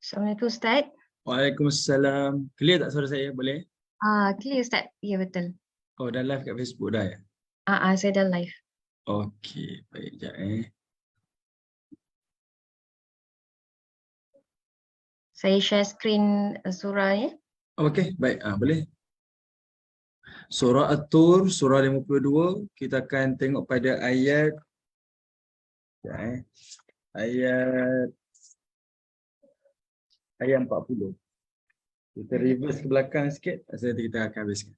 Assalamualaikum Ustaz. Waalaikumsalam. Clear tak suara saya? Boleh? Clear Ustaz. Ya betul. Oh, dah live kat Facebook dah ya? Saya dah live. Okey, baik sekejap Saya share screen surah ya. Okey, baik. Boleh. Surah At-Tur, surah 52. Kita akan tengok pada ayat sekejap ayat 40. Kita reverse ke belakang sikit, nanti kita akan habiskan.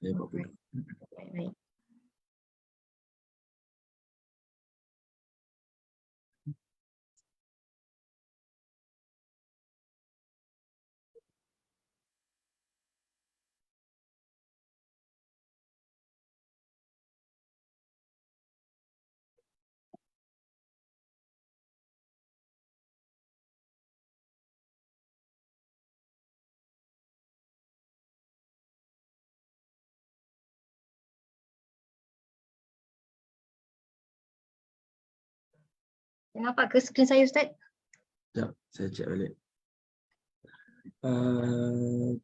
Ayat 40. Baik. Nampak ke skrin saya Ustaz? Sekejap, saya check balik.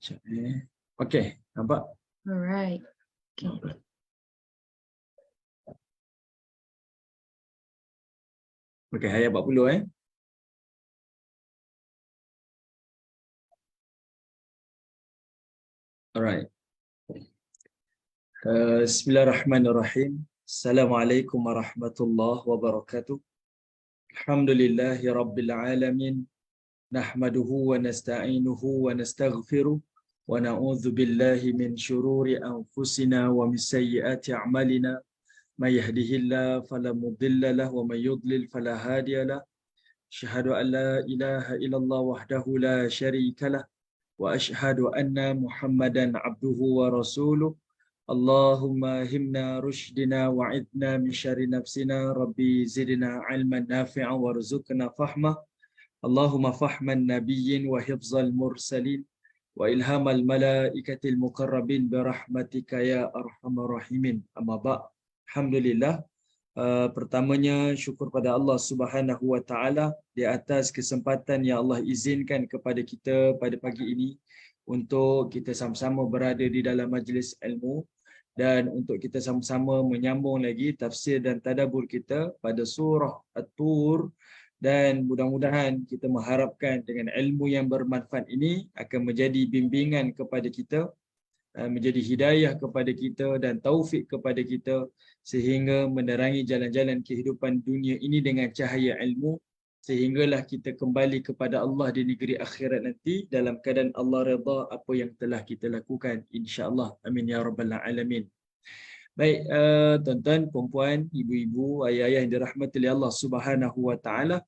Sekejap Okey, nampak? Alright. Okay. Okey, ayat 40 Alright. Bismillahirrahmanirrahim. Assalamualaikum warahmatullahi wabarakatuh. Alhamdulillahi rabbil alamin. Nahmaduhu wa nasta'inuhu wa nastaghfiruh wa na'udzu billahi min shururi anfusina wa min sayyiati a'malina. May yahdihillahu fala mudilla lahu wa may yudlil fala hadiya lahu. Asyhadu an la ilaha illallah wahdahu la syarika lah wa asyhadu anna Muhammadan abduhu wa rasuluh. Allahumma himna rushdina wa'idna min syarri nafsina rabbi zidna ilman nafi'a warzuqna fahmah. Allahumma fahman nabiyyin wa hifzal mursalin wa ilhamal malaikatil muqarrabin birahmatika ya arhamar rahimin. Amma ba'. Alhamdulillah. Pertamanya syukur pada Allah Subhanahu wa taala di atas kesempatan yang Allah izinkan kepada kita pada pagi ini untuk kita sama-sama berada di dalam majlis ilmu dan untuk kita sama-sama menyambung lagi tafsir dan tadabbur kita pada surah At-Tur, dan mudah-mudahan kita mengharapkan dengan ilmu yang bermanfaat ini akan menjadi bimbingan kepada kita, menjadi hidayah kepada kita dan taufik kepada kita sehingga menerangi jalan-jalan kehidupan dunia ini dengan cahaya ilmu, sehinggalah kita kembali kepada Allah di negeri akhirat nanti dalam keadaan Allah redha apa yang telah kita lakukan, insya-Allah. Amin ya rabbal alamin. Baik, tuan-tuan, puan-puan, ibu-ibu, ayah-ayah yang dirahmati oleh Allah Subhanahu wa taala.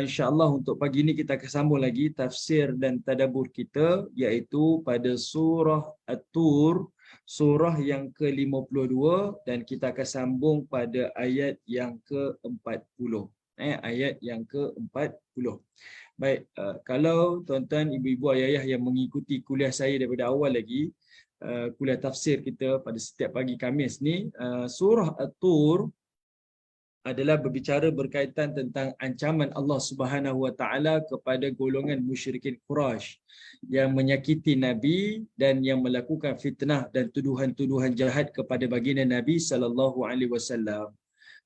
InsyaAllah untuk pagi ini kita akan sambung lagi tafsir dan tadabbur kita, iaitu pada surah At-Tur, surah yang ke-52, dan kita akan sambung pada ayat yang ke-40. Ayat yang ke-40. Baik, kalau tuan-tuan, ibu-ibu, ayah-ayah yang mengikuti kuliah saya daripada awal lagi, kuliah tafsir kita pada setiap pagi Khamis ni, surah At-Tur adalah berbicara berkaitan tentang ancaman Allah Subhanahu wa taala kepada golongan musyrikin Quraisy yang menyakiti Nabi dan yang melakukan fitnah dan tuduhan-tuduhan jahat kepada baginda Nabi sallallahu alaihi wasallam.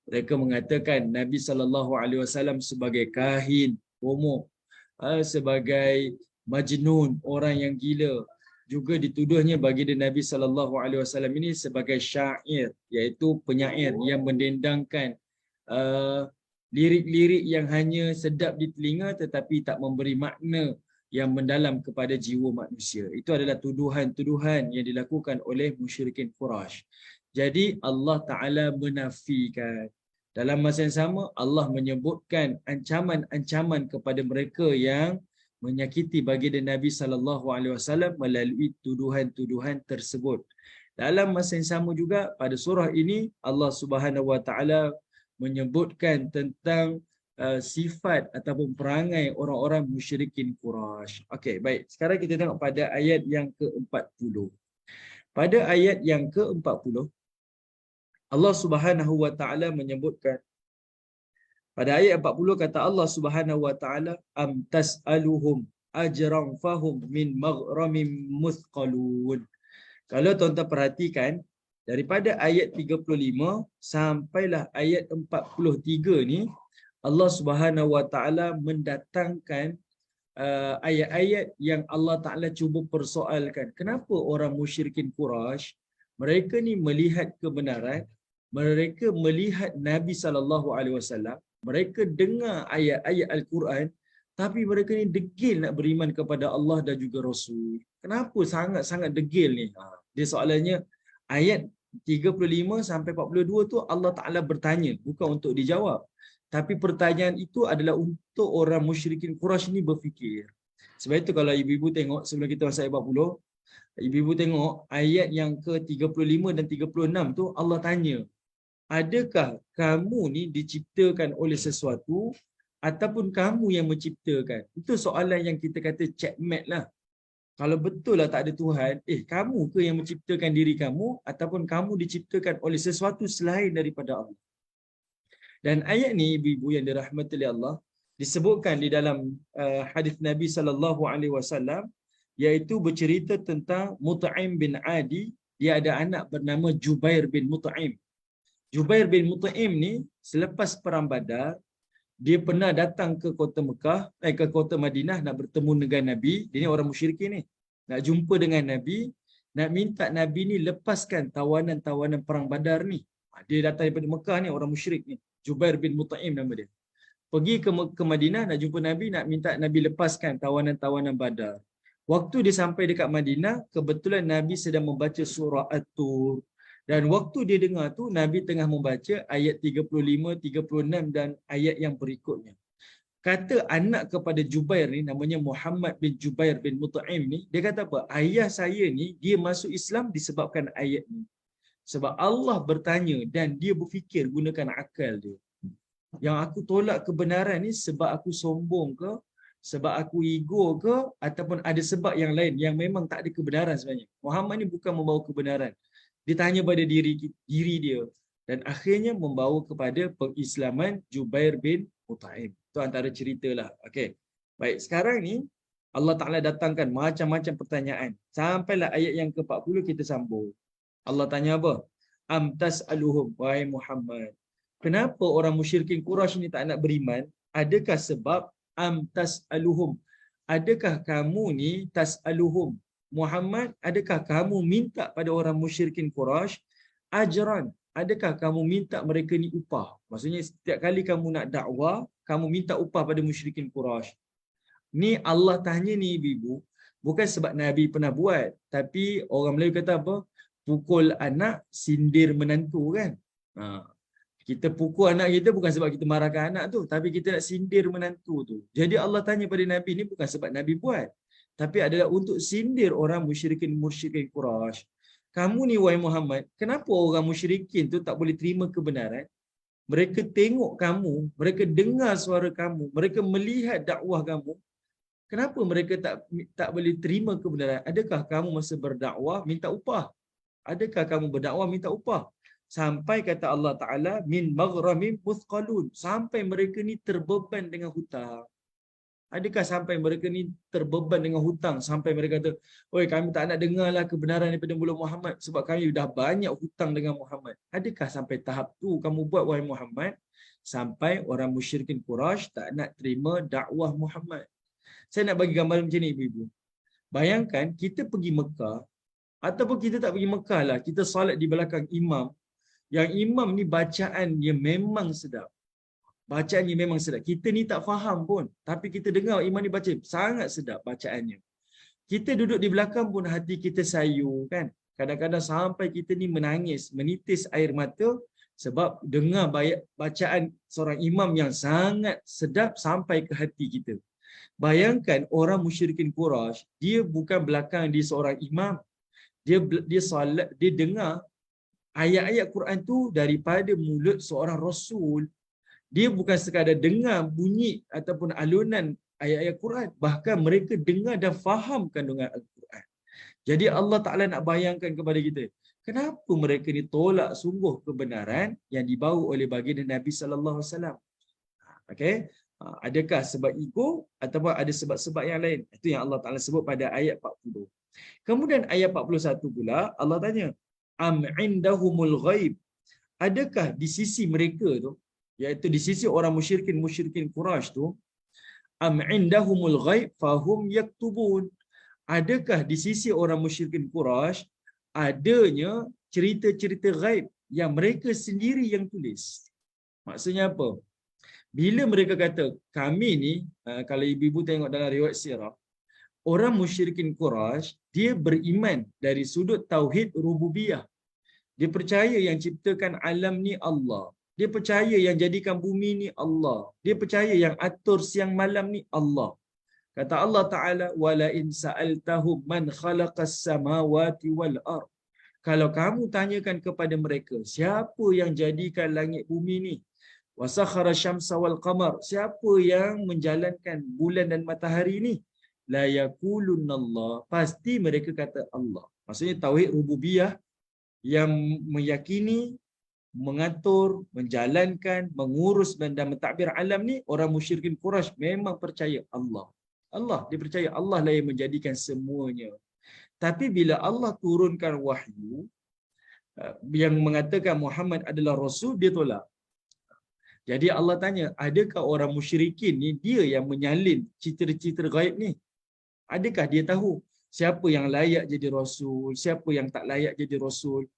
Mereka mengatakan Nabi sallallahu alaihi wasallam sebagai kahin, homo, sebagai majnun, orang yang gila. Juga dituduhnya baginda Nabi sallallahu alaihi wasallam ini sebagai syair, iaitu penyair yang mendendangkan lirik-lirik yang hanya sedap di telinga tetapi tak memberi makna yang mendalam kepada jiwa manusia. Itu adalah tuduhan-tuduhan yang dilakukan oleh musyrikin Quraisy. Jadi Allah Ta'ala menafikan. Dalam masa yang sama, Allah menyebutkan ancaman-ancaman kepada mereka yang menyakiti baginda Nabi sallallahu alaihi wasallam melalui tuduhan-tuduhan tersebut. Dalam masa yang sama juga pada surah ini Allah Subhanahu wa taala menyebutkan tentang sifat ataupun perangai orang-orang musyrikin Quraisy. Okey, baik. Sekarang kita tengok pada ayat yang ke-40. Pada ayat yang ke-40 Allah Subhanahu wa taala menyebutkan Pada ayat 40 kata Allah Subhanahu wa taala, am tas'aluhum ajran fahum min maghramin muthqalun. Kalau tuan-tuan perhatikan, daripada ayat 35 sampailah ayat 43 ni, Allah Subhanahu wa taala mendatangkan ayat-ayat yang Allah Taala cuba persoalkan. Kenapa orang musyrikin Quraisy mereka ni melihat kebenaran, mereka melihat Nabi sallallahu alaihi wasallam, mereka dengar ayat-ayat Al-Quran, tapi mereka ni degil nak beriman kepada Allah dan juga Rasul. Kenapa sangat-sangat degil ni? Dia soalannya ayat 35 sampai 42 tu Allah Taala bertanya, bukan untuk dijawab. Tapi pertanyaan itu adalah untuk orang musyrikin Quraisy ni berfikir. Sebab itu kalau ibu-ibu tengok sebelum kita masuk ayat 40, ibu-ibu tengok ayat yang ke-35 dan 36 tu Allah tanya, adakah kamu ni diciptakan oleh sesuatu ataupun kamu yang menciptakan? Itu soalan yang kita kata checkmate lah. Kalau betul lah tak ada Tuhan, kamu ke yang menciptakan diri kamu ataupun kamu diciptakan oleh sesuatu selain daripada Allah? Dan ayat ni ibu-ibu yang dirahmati oleh Allah disebutkan di dalam hadis Nabi sallallahu alaihi wasallam, iaitu bercerita tentang Mut'im bin Adi. Dia ada anak bernama Jubair bin Mut'im. Jubair bin Mut'im ni selepas perang Badar, dia pernah datang ke kota Mekah, ke kota Madinah nak bertemu dengan Nabi. Dia ni orang musyrikin ni. Nak jumpa dengan Nabi, nak minta Nabi ni lepaskan tawanan-tawanan perang Badar ni. Dia datang daripada Mekah ni, orang musyrik ni. Jubair bin Mut'im nama dia. Pergi ke Madinah nak jumpa Nabi, nak minta Nabi lepaskan tawanan-tawanan Badar. Waktu dia sampai dekat Madinah, kebetulan Nabi sedang membaca surah At-Tur. Dan waktu dia dengar tu, Nabi tengah membaca ayat 35, 36 dan ayat yang berikutnya. Kata anak kepada Jubair ni, namanya Muhammad bin Jubair bin Mut'im ni, dia kata apa? Ayah saya ni, dia masuk Islam disebabkan ayat ni. Sebab Allah bertanya dan dia berfikir gunakan akal dia. Yang aku tolak kebenaran ni sebab aku sombong ke, sebab aku ego ke, ataupun ada sebab yang lain yang memang tak ada kebenaran sebenarnya. Muhammad ni bukan membawa kebenaran. Dia tanya pada diri dia. Dan akhirnya membawa kepada pengislaman Jubair bin Mut'im. Itu antara ceritalah. Okay. Baik, sekarang ni Allah Ta'ala datangkan macam-macam pertanyaan. Sampailah ayat yang ke-40 kita sambung. Allah tanya apa? Am tas'aluhum, wahai Muhammad. Kenapa orang musyrikin Quraisy ni tak nak beriman? Adakah sebab am tas'aluhum? Adakah kamu ni tas'aluhum? Muhammad, adakah kamu minta pada orang musyrikin Quraisy ajran? Adakah kamu minta mereka ni upah? Maksudnya setiap kali kamu nak dakwah, kamu minta upah pada musyrikin Quraisy. Ni Allah tanya ni ibu-ibu, bukan sebab Nabi pernah buat, tapi orang Melayu kata apa? Pukul anak, sindir menantu kan? Kita pukul anak kita bukan sebab kita marahkan anak tu, tapi kita nak sindir menantu tu. Jadi Allah tanya pada Nabi ni bukan sebab Nabi buat, tapi adalah untuk sindir orang musyrikin Quraisy. Kamu ni wahai Muhammad, kenapa orang musyrikin tu tak boleh terima kebenaran? Mereka tengok kamu, mereka dengar suara kamu, mereka melihat dakwah kamu. Kenapa mereka tak boleh terima kebenaran? Adakah kamu masa berdakwah minta upah? Adakah kamu berdakwah minta upah? Sampai kata Allah Ta'ala, min maghramin muthqalun. Sampai mereka ni terbeban dengan hutang. Adakah sampai mereka ni terbeban dengan hutang? Sampai mereka kata, oi kami tak nak dengarlah kebenaran daripada mulut Muhammad sebab kami dah banyak hutang dengan Muhammad. Adakah sampai tahap tu kamu buat wahai Muhammad? Sampai orang musyrikin Quraisy tak nak terima dakwah Muhammad. Saya nak bagi gambaran macam ni ibu-ibu. Bayangkan kita pergi Mekah, ataupun kita tak pergi Mekah lah, kita solat di belakang imam. Yang imam ni bacaan dia memang sedap. Bacaan dia memang sedap. Kita ni tak faham pun, tapi kita dengar imam ni baca, sangat sedap bacaannya. Kita duduk di belakang pun hati kita sayu kan. Kadang-kadang sampai kita ni menangis, menitis air mata sebab dengar bacaan seorang imam yang sangat sedap sampai ke hati kita. Bayangkan orang musyrikin Quraisy, dia bukan belakang dia seorang imam. Dia solat, dia dengar ayat-ayat Quran tu daripada mulut seorang rasul. Dia bukan sekadar dengar bunyi ataupun alunan ayat-ayat Quran, bahkan mereka dengar dan faham kandungan Al-Quran. Jadi Allah Ta'ala nak bayangkan kepada kita, kenapa mereka ni tolak sungguh kebenaran yang dibawa oleh baginda Nabi sallallahu alaihi wasallam. Okey. Adakah sebab ego ataupun ada sebab-sebab yang lain? Itu yang Allah Taala sebut pada ayat 40. Kemudian ayat 41 pula Allah tanya, am indahumul ghaib? Adakah di sisi mereka tu, iaitu di sisi orang musyrikin Quraisy tu, am indahumul ghaib fahum yaktubun? Adakah di sisi orang musyrikin Quraisy adanya cerita-cerita ghaib yang mereka sendiri yang tulis? Maksudnya apa? Bila mereka kata kami ni, kalau ibu-ibu tengok dalam riwayat sirah, orang musyrikin Quraisy dia beriman dari sudut tauhid rububiyah. Dia percaya yang ciptakan alam ni Allah. Dia percaya yang jadikan bumi ni Allah. Dia percaya yang atur siang malam ni Allah. Kata Allah Ta'ala, wala in sa'altahum man khalaqas samawati wal ard. Kalau kamu tanyakan kepada mereka, siapa yang jadikan langit bumi ni? Wasakhara syamsa wal qamar. Siapa yang menjalankan bulan dan matahari ni? La yakulunallah. Pasti mereka kata Allah. Maksudnya tauhid rububiyah yang meyakini, mengatur, menjalankan, mengurus dan mentadbir alam ni, orang musyrikin Quraisy memang percaya Allah. Allah, dia percaya Allah lah yang menjadikan semuanya. Tapi bila Allah turunkan wahyu yang mengatakan Muhammad adalah Rasul, dia tolak. Jadi Allah tanya, adakah orang musyrikin ni dia yang menyalin cerita-cerita gaib ni? Adakah dia tahu siapa yang layak jadi Rasul, siapa yang tak layak jadi Rasul?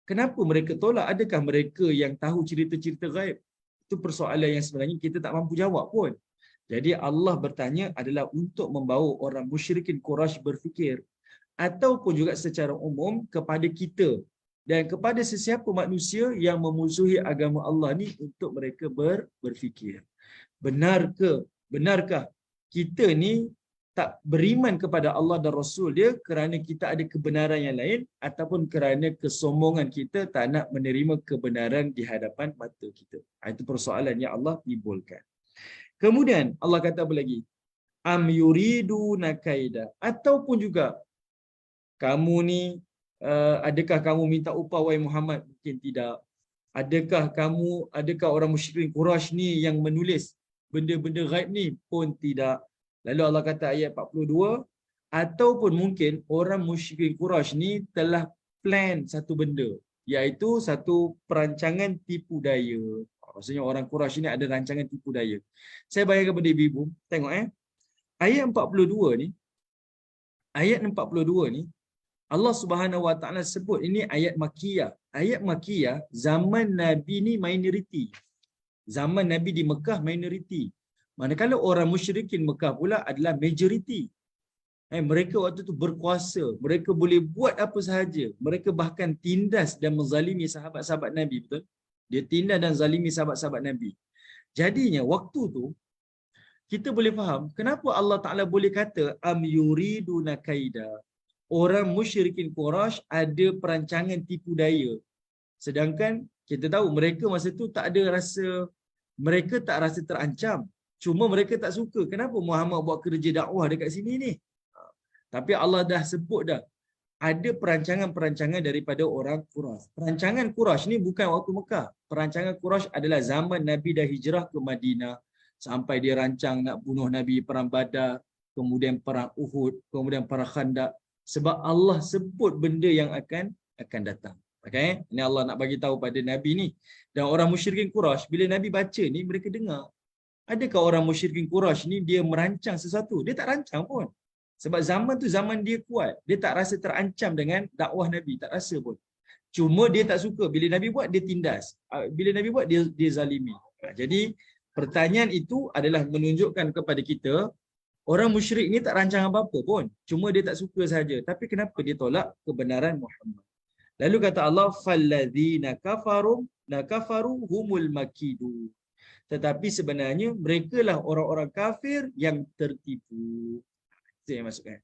Kenapa mereka tolak? Adakah mereka yang tahu cerita-cerita gaib? Itu persoalan yang sebenarnya kita tak mampu jawab pun. Jadi Allah bertanya adalah untuk membawa orang musyrikin Quraisy berfikir, ataupun juga secara umum kepada kita dan kepada sesiapa manusia yang memusuhi agama Allah ni, untuk mereka berfikir. Benarkah kita ni tak beriman kepada Allah dan Rasul dia kerana kita ada kebenaran yang lain, ataupun kerana kesombongan kita tak nak menerima kebenaran di hadapan mata kita? Itu persoalan yang Allah timbulkan. Kemudian Allah kata apa lagi? Am yuriduna kaida, ataupun juga kamu ni adakah kamu minta upah wahai Muhammad? Mungkin tidak. Adakah orang musyrikin Quraisy ni yang menulis benda-benda gaib ni? Pun tidak. Lalu Allah kata ayat 42, ataupun mungkin orang musyrikin Quraisy ni telah plan satu benda, iaitu satu perancangan tipu daya. Maksudnya orang Quraisy ni ada rancangan tipu daya. Saya bayangkan kepada ibu-ibu, tengok ayat 42 ni, ayat 42 ni Allah Subhanahu Wa Taala sebut ini ayat Makkiyah. Ayat Makkiyah, zaman Nabi ni minoriti. Zaman Nabi di Mekah minoriti. Manakala orang musyrikin Mekah pula adalah majoriti. Mereka waktu tu berkuasa. Mereka boleh buat apa sahaja. Mereka bahkan tindas dan menzalimi sahabat-sahabat Nabi. Betul? Dia tindas dan zalimi sahabat-sahabat Nabi. Jadinya waktu tu kita boleh faham kenapa Allah Ta'ala boleh kata am yuriduna kaida. Orang musyrikin Quraisy ada perancangan tipu daya. Sedangkan kita tahu mereka masa tu tak ada rasa, mereka tak rasa terancam. Cuma mereka tak suka. Kenapa Muhammad buat kerja dakwah dekat sini ni? Tapi Allah dah sebut dah. Ada perancangan-perancangan daripada orang Quraisy. Perancangan Quraisy ni bukan waktu Mekah. Perancangan Quraisy adalah zaman Nabi dah hijrah ke Madinah. Sampai dia rancang nak bunuh Nabi, perang Badar, kemudian perang Uhud, kemudian perang Khandaq. Sebab Allah sebut benda yang akan datang. Okay? Ini Allah nak bagi tahu pada Nabi ni. Dan orang musyrikin Quraisy, bila Nabi baca ni, mereka dengar. Adakah orang musyrikin Quraisy ni dia merancang sesuatu? Dia tak rancang pun. Sebab zaman tu zaman dia kuat. Dia tak rasa terancam dengan dakwah Nabi. Tak rasa pun. Cuma dia tak suka. Bila Nabi buat, dia tindas. Bila Nabi buat, dia zalimi. Jadi, pertanyaan itu adalah menunjukkan kepada kita, orang musyrik ni tak rancang apa-apa pun. Cuma dia tak suka sahaja. Tapi kenapa dia tolak kebenaran Muhammad? Lalu kata Allah, فَالَّذِينَ كَفَرُوا هُمُ الْمَكِيدُونَ. Tetapi sebenarnya mereka lah orang-orang kafir yang tertipu. Itu yang maksudkan.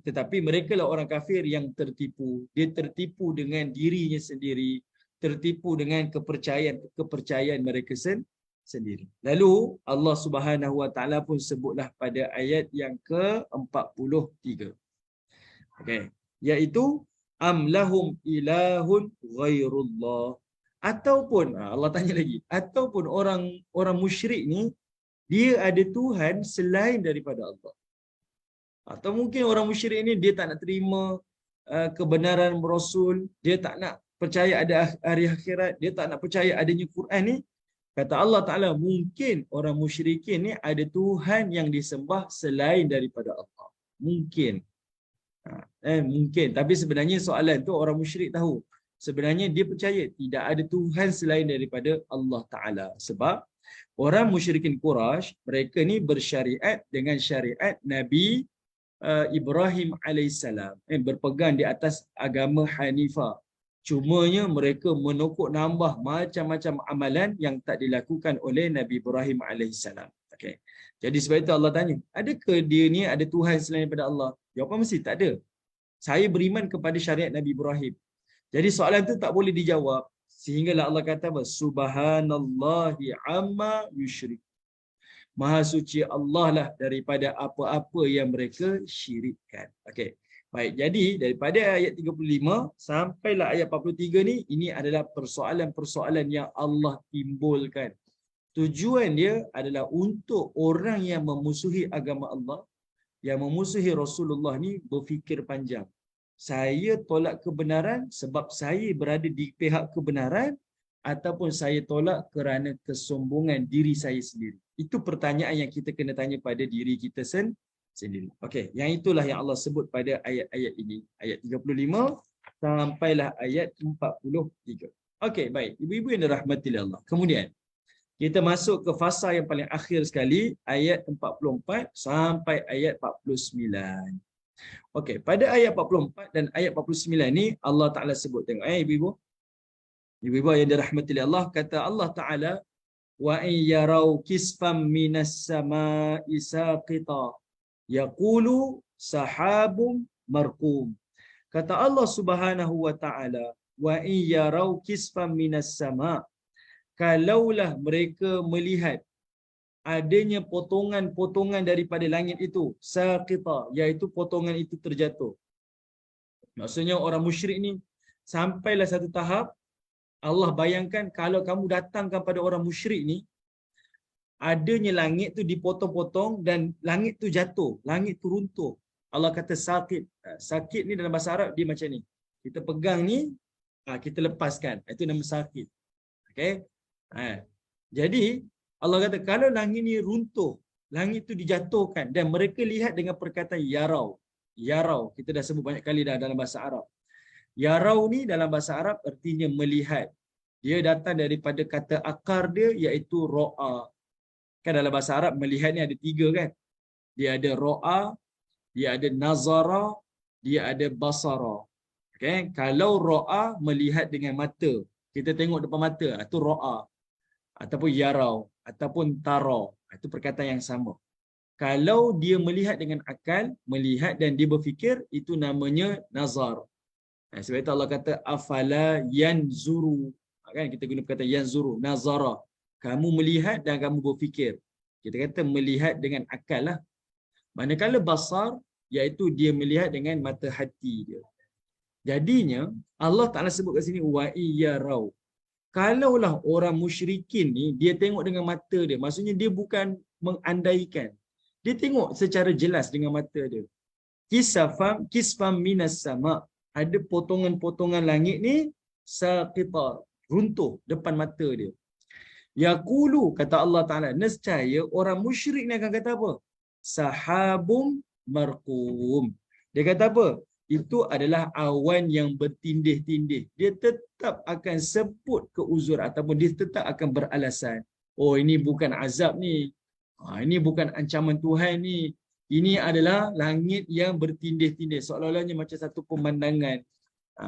Tetapi mereka lah orang kafir yang tertipu. Dia tertipu dengan dirinya sendiri. Tertipu dengan kepercayaan mereka sendiri. Lalu Allah Subhanahu Wa Taala pun sebutlah pada ayat yang ke-43. Okey, iaitu am lahum ilahun ghairullah. Ataupun Allah tanya lagi, ataupun orang musyrik ni dia ada Tuhan selain daripada Allah. Atau mungkin orang musyrik ni dia tak nak terima kebenaran Rasul, dia tak nak percaya ada hari akhirat, dia tak nak percaya adanya Quran ni. Kata Allah Ta'ala, mungkin orang musyrikin ni ada Tuhan yang disembah selain daripada Allah. Mungkin. Mungkin. Tapi sebenarnya soalan tu orang musyrik tahu. Sebenarnya dia percaya tidak ada Tuhan selain daripada Allah Ta'ala. Sebab orang musyrikin Quraisy, mereka ni bersyariat dengan syariat Nabi Ibrahim alaihissalam, berpegang di atas agama Hanifah. Cumanya mereka menokok nambah macam-macam amalan yang tak dilakukan oleh Nabi Ibrahim alaihissalam. Okey. Jadi sebab itu Allah tanya, adakah dia ni ada Tuhan selain daripada Allah? Jawapan mesti tak ada. Saya beriman kepada syariat Nabi Ibrahim. Jadi soalan tu tak boleh dijawab sehinggalah Allah kata apa? Subhanallahi amma yusyrik. Maha suci Allah lah daripada apa-apa yang mereka syirikkan. Okey. Baik, jadi daripada ayat 35 sampailah ayat 43 ni, ini adalah persoalan-persoalan yang Allah timbulkan. Tujuan dia adalah untuk orang yang memusuhi agama Allah, yang memusuhi Rasulullah ni berfikir panjang. Saya tolak kebenaran sebab saya berada di pihak kebenaran, ataupun saya tolak kerana kesombongan diri saya sendiri. Itu pertanyaan yang kita kena tanya pada diri kita sendiri. Okey, yang itulah yang Allah sebut pada ayat-ayat ini. Ayat 35 sampailah ayat 43. Okey, baik. Ibu-ibu yang dirahmati oleh Allah. Kemudian, kita masuk ke fasa yang paling akhir sekali, ayat 44 sampai ayat 49. Okey, pada ayat 44 dan ayat 49 ni, Allah Ta'ala sebut. Tengok ibu-ibu. Ibu-ibu yang dirahmati oleh Allah, kata Allah Ta'ala, wa in yarau kisfam minas sama'i saqita yaqulu sahabum marqum. Kata Allah Subhanahu wa Ta'ala, wa in yarau kisfam minas sama', kalaulah mereka melihat adanya potongan-potongan daripada langit itu, saqita, iaitu potongan itu terjatuh. Maksudnya orang musyrik ni sampailah satu tahap, Allah bayangkan kalau kamu datangkan pada orang musyrik ni, adanya langit tu dipotong-potong dan langit tu jatuh, langit tu runtuh. Allah kata sakit. Sakit ni dalam bahasa Arab dia macam ni. Kita pegang ni, kita lepaskan. Itu nama sakit. Okey. Jadi Allah kata kalau langit ni runtuh, langit tu dijatuhkan dan mereka lihat dengan perkataan yarau. Yarau kita dah sebut banyak kali dah dalam bahasa Arab. Yarau ni dalam bahasa Arab artinya melihat. Dia datang daripada kata akar dia iaitu ro'a. Kan dalam bahasa Arab melihat ni ada 3 kan. Dia ada ro'a, dia ada nazara, dia ada basara. Okay? Kalau ro'a melihat dengan mata, kita tengok depan mata, itu ro'a. Ataupun yarau, ataupun tara. Itu perkataan yang sama. Kalau dia melihat dengan akal, melihat dan dia berfikir, itu namanya nazar. Sebab itu Allah kata afala yanzuru. Kan kita guna perkataan yanzuru, nazara. Kamu melihat dan kamu berfikir. Kita kata melihat dengan akal lah. Manakala basar, iaitu dia melihat dengan mata hati dia. Jadinya Allah Ta'ala sebut kat sini wa iyarau. Kalaulah orang musyrikin ni dia tengok dengan mata dia, maksudnya dia bukan mengandaikan. Dia tengok secara jelas dengan mata dia. Kisfam minas sama'. Ada potongan-potongan langit ni saqita, runtuh depan mata dia. Yaqulu, kata Allah Ta'ala, nescaya orang musyrik ni akan kata apa? Sahabum marqum. Dia kata apa? Itu adalah awan yang bertindih-tindih. Dia tetap akan sebut ke uzur ataupun dia tetap akan beralasan. Oh, ini bukan azab ni. Ini bukan ancaman Tuhan ni. Ini adalah langit yang bertindih-tindih. Seolah-olahnya macam satu pemandangan.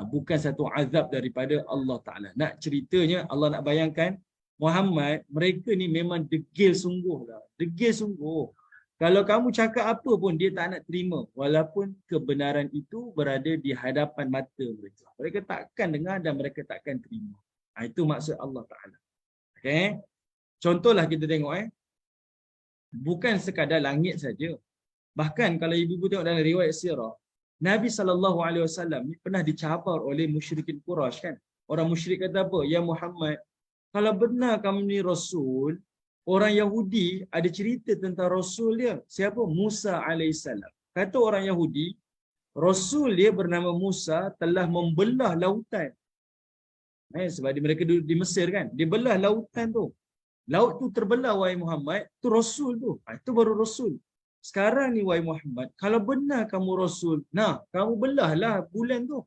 Bukan satu azab daripada Allah Ta'ala. Nak ceritanya, Allah nak bayangkan, Muhammad, mereka ni memang degil sungguh lah. Degil sungguh. Kalau kamu cakap apa pun, dia tak nak terima. Walaupun kebenaran itu berada di hadapan mata mereka. Mereka takkan dengar dan mereka takkan terima. Itu maksud Allah Ta'ala. Okay? Contohlah kita tengok. Bukan sekadar langit saja. Bahkan kalau ibu-ibu tengok dalam riwayat sirah, Nabi SAW ni pernah dicabar oleh musyrikin Quraisy kan. Orang musyrik kata apa? Ya Muhammad, kalau benar kamu ni Rasul, orang Yahudi ada cerita tentang Rasul dia. Siapa? Musa alaihissalam. Kata orang Yahudi, Rasul dia bernama Musa telah membelah lautan. Sebab mereka duduk di Mesir kan. Dia belah lautan tu. Laut tu terbelah, wahai Muhammad. Tu Rasul tu. Itu baru Rasul. Sekarang ni, wahai Muhammad, kalau benar kamu Rasul, nah, kamu belahlah bulan tu.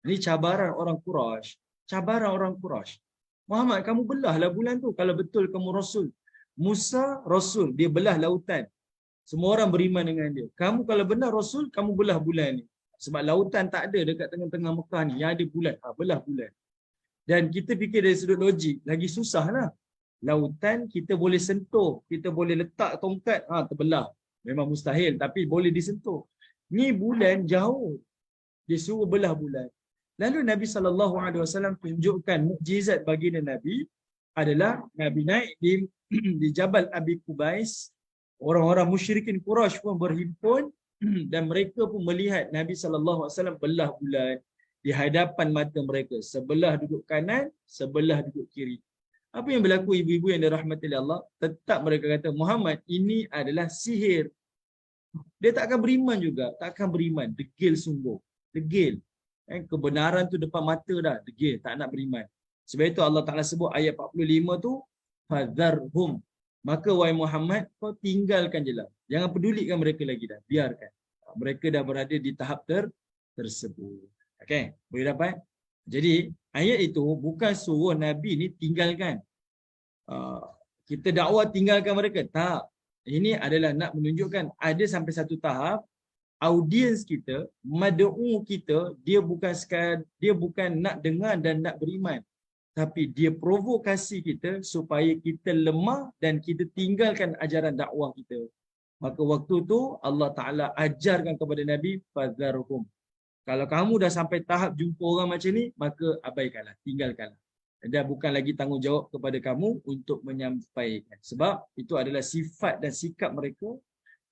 Ini cabaran orang Quraisy. Cabaran orang Quraisy. Muhammad, kamu belahlah bulan tu kalau betul kamu Rasul. Musa Rasul, dia belah lautan. Semua orang beriman dengan dia. Kamu kalau benar Rasul, kamu belah bulan ni. Sebab lautan tak ada dekat tengah-tengah Mekah ni. Yang ada bulan. Belah bulan. Dan kita fikir dari sudut logik, lagi susah lah. Lautan kita boleh sentuh. Kita boleh letak tongkat, terbelah. Memang mustahil, tapi boleh disentuh. Ni bulan jauh. Dia suruh belah bulan. Lalu Nabi SAW tunjukkan mukjizat baginda Nabi adalah Nabi naik di Jabal Abi Qubais. Orang-orang musyrikin Quraisy pun berhimpun dan mereka pun melihat Nabi SAW belah bulan di hadapan mata mereka. Sebelah duduk kanan, sebelah duduk kiri. Apa yang berlaku ibu-ibu yang dirahmati Allah? Tetap mereka kata, Muhammad, ini adalah sihir. Dia tak akan beriman juga. Tak akan beriman. Degil sungguh. Degil. Kebenaran tu depan mata dah. Degil. Tak nak beriman. Sebab itu Allah Ta'ala sebut ayat 45 tu, Fadharhum. Maka wahai Muhammad, kau tinggalkan je lah. Jangan pedulikan mereka lagi dah. Biarkan. Mereka dah berada di tahap tersebut. Okay. Boleh dapat? Jadi, ayat itu bukan suruh Nabi ni tinggalkan. Kita dakwah tinggalkan mereka. Tak. Ini adalah nak menunjukkan ada sampai satu tahap audiens kita, mad'u kita, dia bukan nak dengar dan nak beriman. Tapi dia provokasi kita supaya kita lemah dan kita tinggalkan ajaran dakwah kita. Maka waktu tu Allah Ta'ala ajarkan kepada Nabi, fadharhum. Kalau kamu dah sampai tahap jumpa orang macam ni, maka abaikanlah, tinggalkanlah. Dan bukan lagi tanggungjawab kepada kamu untuk menyampaikan. Sebab itu adalah sifat dan sikap mereka,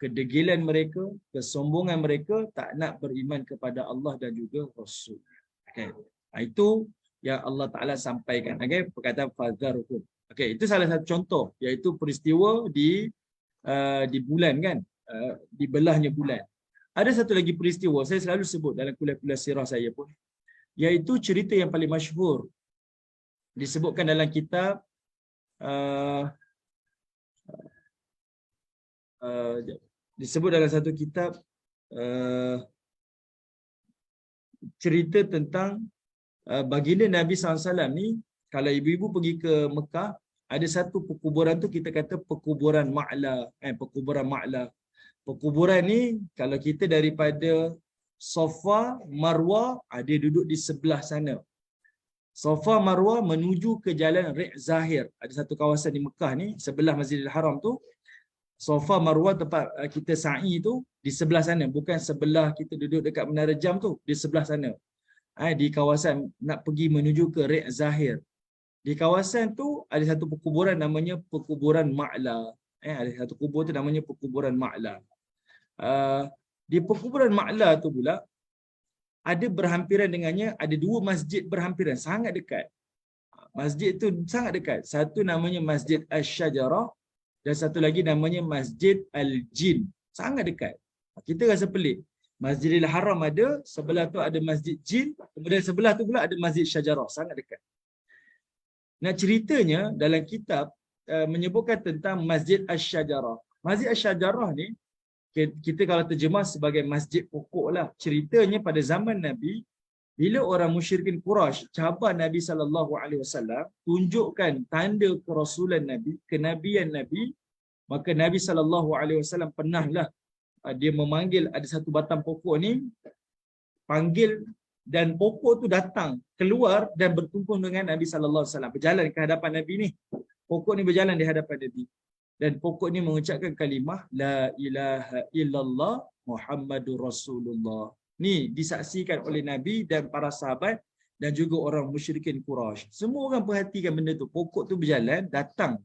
kedegilan mereka, kesombongan mereka, tak nak beriman kepada Allah dan juga Rasul. Okay. Itu yang Allah Ta'ala sampaikan. Okay. Perkataan fadharhum. Okay. Itu salah satu contoh, iaitu peristiwa di bulan kan, di belahnya bulan. Ada satu lagi peristiwa, saya selalu sebut dalam kuliah-kuliah sirah saya pun, iaitu cerita yang paling masyhur. Disebutkan dalam kitab disebut dalam satu kitab cerita tentang baginda Nabi SAW ni. Kalau ibu-ibu pergi ke Mekah, ada satu perkuburan tu kita kata perkuburan Ma'la. Perkuburan Ma'la. Perkuburan ni kalau kita daripada Safa, Marwah, dia duduk di sebelah sana. Safa Marwah menuju ke jalan Ri' Zahir. Ada satu kawasan di Mekah ni, sebelah Masjidil Haram tu. Safa Marwah tempat kita sa'i tu di sebelah sana. Bukan sebelah kita duduk dekat Menara Jam tu, di sebelah sana. Di kawasan nak pergi menuju ke Ri' Zahir. Di kawasan tu ada satu perkuburan namanya Perkuburan Ma'la. Ada satu kubur tu namanya Perkuburan Ma'la. Di Perkuburan Ma'la tu pula, ada berhampiran dengannya, ada dua masjid berhampiran, sangat dekat. Masjid tu sangat dekat. Satu namanya Masjid Asy-Syajarah dan satu lagi namanya Masjid Al-Jin. Sangat dekat. Kita rasa pelik. Masjidil Haram ada, sebelah tu ada Masjid Jin, kemudian sebelah tu pula ada Masjid Syajarah. Sangat dekat. Nah, ceritanya dalam kitab menyebutkan tentang Masjid Asy-Syajarah. Masjid Asy-Syajarah ni, kita kalau terjemah sebagai masjid pokok lah. Ceritanya pada zaman Nabi, bila orang musyrikin Quraisy cabar Nabi SAW, tunjukkan tanda kerasulan Nabi, kenabian Nabi, maka Nabi SAW pernahlah dia memanggil ada satu batang pokok ni, panggil, dan pokok tu datang, keluar dan bertumpung dengan Nabi SAW. Berjalan ke hadapan Nabi ni. Pokok ni berjalan di hadapan Nabi. Dan pokok ni mengucapkan kalimah La ilaha illallah Muhammadur Rasulullah. Ni disaksikan oleh Nabi dan para sahabat dan juga orang musyrikin Quraisy. Semua orang perhatikan benda tu. Pokok tu berjalan, datang.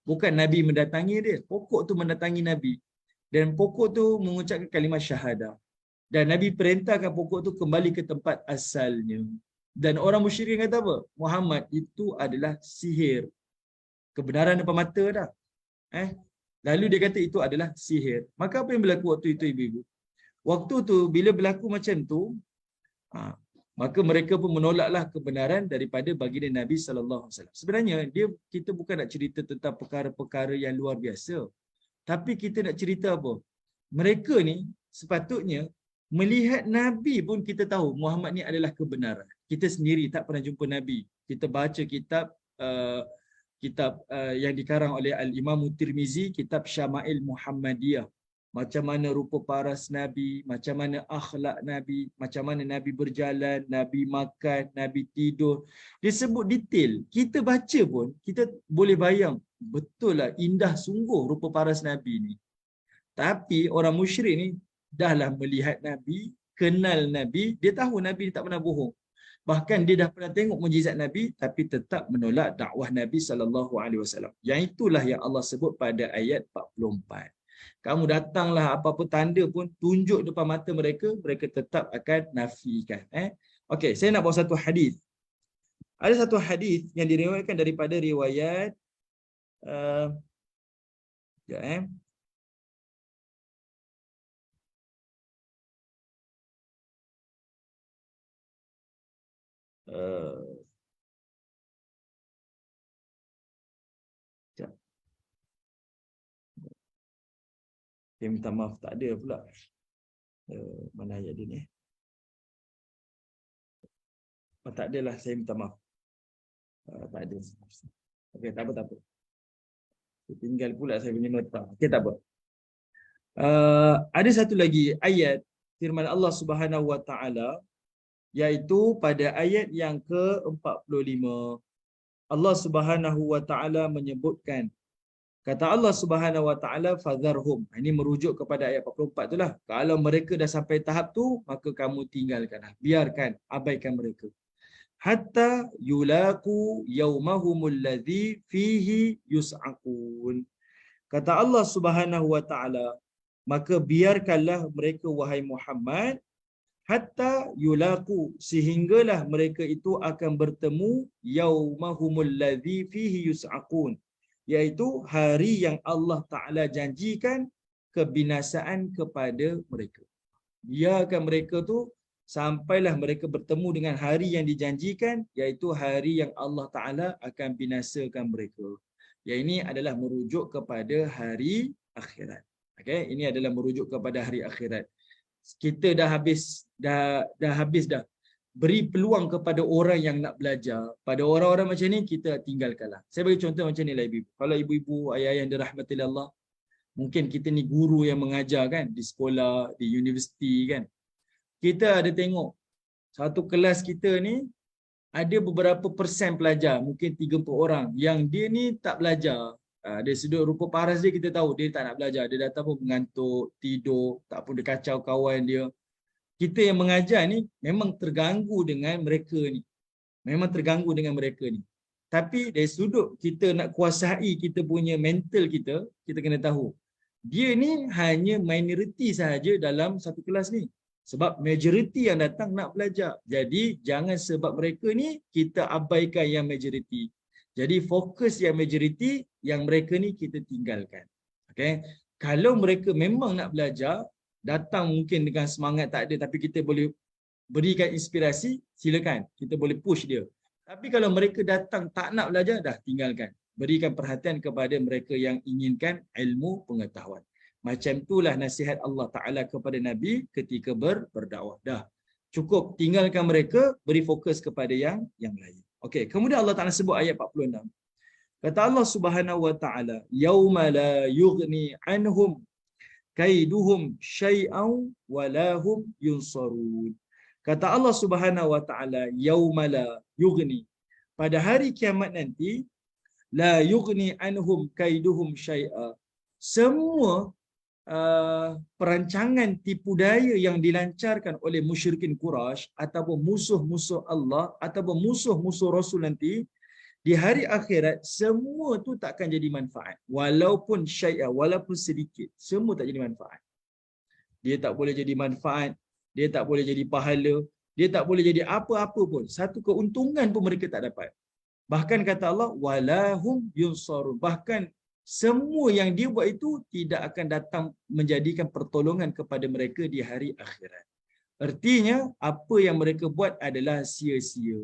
Bukan Nabi mendatangi dia. Pokok tu mendatangi Nabi. Dan pokok tu mengucapkan kalimah syahadah. Dan Nabi perintahkan pokok tu kembali ke tempat asalnya. Dan orang musyrik kata apa? Muhammad, itu adalah sihir. Kebenaran depan mata dah. Lalu dia kata itu adalah sihir. Maka apa yang berlaku waktu itu ibu-ibu? Waktu tu bila berlaku macam tu, maka mereka pun menolaklah kebenaran daripada baginda Nabi sallallahu alaihi wasallam. Sebenarnya kita bukan nak cerita tentang perkara-perkara yang luar biasa. Tapi kita nak cerita apa? Mereka ni sepatutnya melihat Nabi pun kita tahu Muhammad ni adalah kebenaran. Kita sendiri tak pernah jumpa Nabi. Kita baca kitab yang dikarang oleh Al-Imam Tirmizi, kitab Syama'il Muhammadiyah. Macam mana rupa paras Nabi, macam mana akhlak Nabi, macam mana Nabi berjalan, Nabi makan, Nabi tidur. Dia sebut detail. Kita baca pun, kita boleh bayang, betul lah indah sungguh rupa paras Nabi ni. Tapi orang musyrik ni dahlah melihat Nabi, kenal Nabi, dia tahu Nabi tak pernah bohong. Bahkan dia dah pernah tengok mujizat Nabi tapi tetap menolak dakwah Nabi sallallahu alaihi wasallam. Yang itulah yang Allah sebut pada ayat 44. Kamu datanglah apa-apa tanda pun tunjuk depan mata mereka, mereka tetap akan nafikan. Okey, saya nak bawa satu hadis. Ada satu hadis yang diriwayatkan daripada riwayat saya minta maaf tak ada pula. Mana ayat dia ni? Tak adalah, saya minta maaf. Tak ada. Okey, tak apa. Saya tinggal pula saya punya nota. Okey, tak apa. Ada satu lagi ayat firman Allah Subhanahu Wa Taala, iaitu pada ayat yang ke-45. Allah Subhanahu Wa Taala menyebutkan, kata Allah Subhanahu Wa Taala, fadharhum. Ini merujuk kepada ayat 44 itulah. Kalau mereka dah sampai tahap tu, maka kamu tinggalkanlah. Biarkan, abaikan mereka. Hatta yulaqu yaumahumul ladzi fihi yus'aqun. Kata Allah Subhanahu Wa Taala, maka biarkanlah mereka wahai Muhammad, hatta yulaqu, sehinggalah mereka itu akan bertemu yaumahumul ladzi fihi yus'aqun, iaitu hari yang Allah Ta'ala janjikan kebinasaan kepada mereka. Biarkan mereka tu sampailah mereka bertemu dengan hari yang dijanjikan, iaitu hari yang Allah Ta'ala akan binasakan mereka. Yang ini adalah merujuk kepada hari akhirat. Okay? Ini adalah merujuk kepada hari akhirat. Kita dah habis dah beri peluang kepada orang yang nak belajar. Pada orang-orang macam ni, kita tinggalkanlah. Saya bagi contoh macam ni lah ibu-ibu. Kalau ibu-ibu, ayah-ayah yang dirahmati Allah, mungkin kita ni guru yang mengajar kan, di sekolah, di universiti kan. Kita ada tengok, satu kelas kita ni, ada beberapa persen pelajar, mungkin 3-4 orang, yang dia ni tak belajar. Dari sudut rupa paras dia, kita tahu dia tak nak belajar. Dia datang pun mengantuk, tidur, tak pun dia kacau kawan dia. Kita yang mengajar ni memang terganggu dengan mereka ni. Tapi dari sudut kita nak kuasai kita punya mental kita, kita kena tahu. Dia ni hanya minoriti sahaja dalam satu kelas ni. Sebab majoriti yang datang nak belajar. Jadi jangan sebab mereka ni kita abaikan yang majoriti. Jadi fokus yang majoriti, yang mereka ni kita tinggalkan. Okay? Kalau mereka memang nak belajar, datang mungkin dengan semangat tak ada, tapi kita boleh berikan inspirasi, silakan. Kita boleh push dia. Tapi kalau mereka datang tak nak belajar, dah tinggalkan. Berikan perhatian kepada mereka yang inginkan ilmu pengetahuan. Macam itulah nasihat Allah Ta'ala kepada Nabi ketika berdakwah. Dah. Cukup tinggalkan mereka, beri fokus kepada yang lain. Okey, kemudian Allah Ta'ala sebut ayat 46. Kata Allah Subhanahu Wa Ta'ala, yauma la yughni anhum kaiduhum syai'an wa lahum yunsarun. Kata Allah Subhanahu Wa Ta'ala, yauma la yughni, pada hari kiamat nanti, la yughni anhum kaiduhum syai'a, semua perancangan tipu daya yang dilancarkan oleh musyrikin Quraisy ataupun musuh-musuh Allah ataupun musuh-musuh Rasul nanti di hari akhirat, semua tu takkan jadi manfaat. Walaupun syai'ah, walaupun sedikit, semua tak jadi manfaat. Dia tak boleh jadi manfaat, dia tak boleh jadi pahala, dia tak boleh jadi apa-apa pun. Satu keuntungan pun mereka tak dapat. Bahkan kata Allah, walahum yunsarun. Bahkan semua yang dia buat itu tidak akan datang menjadikan pertolongan kepada mereka di hari akhirat. Artinya, apa yang mereka buat adalah sia-sia.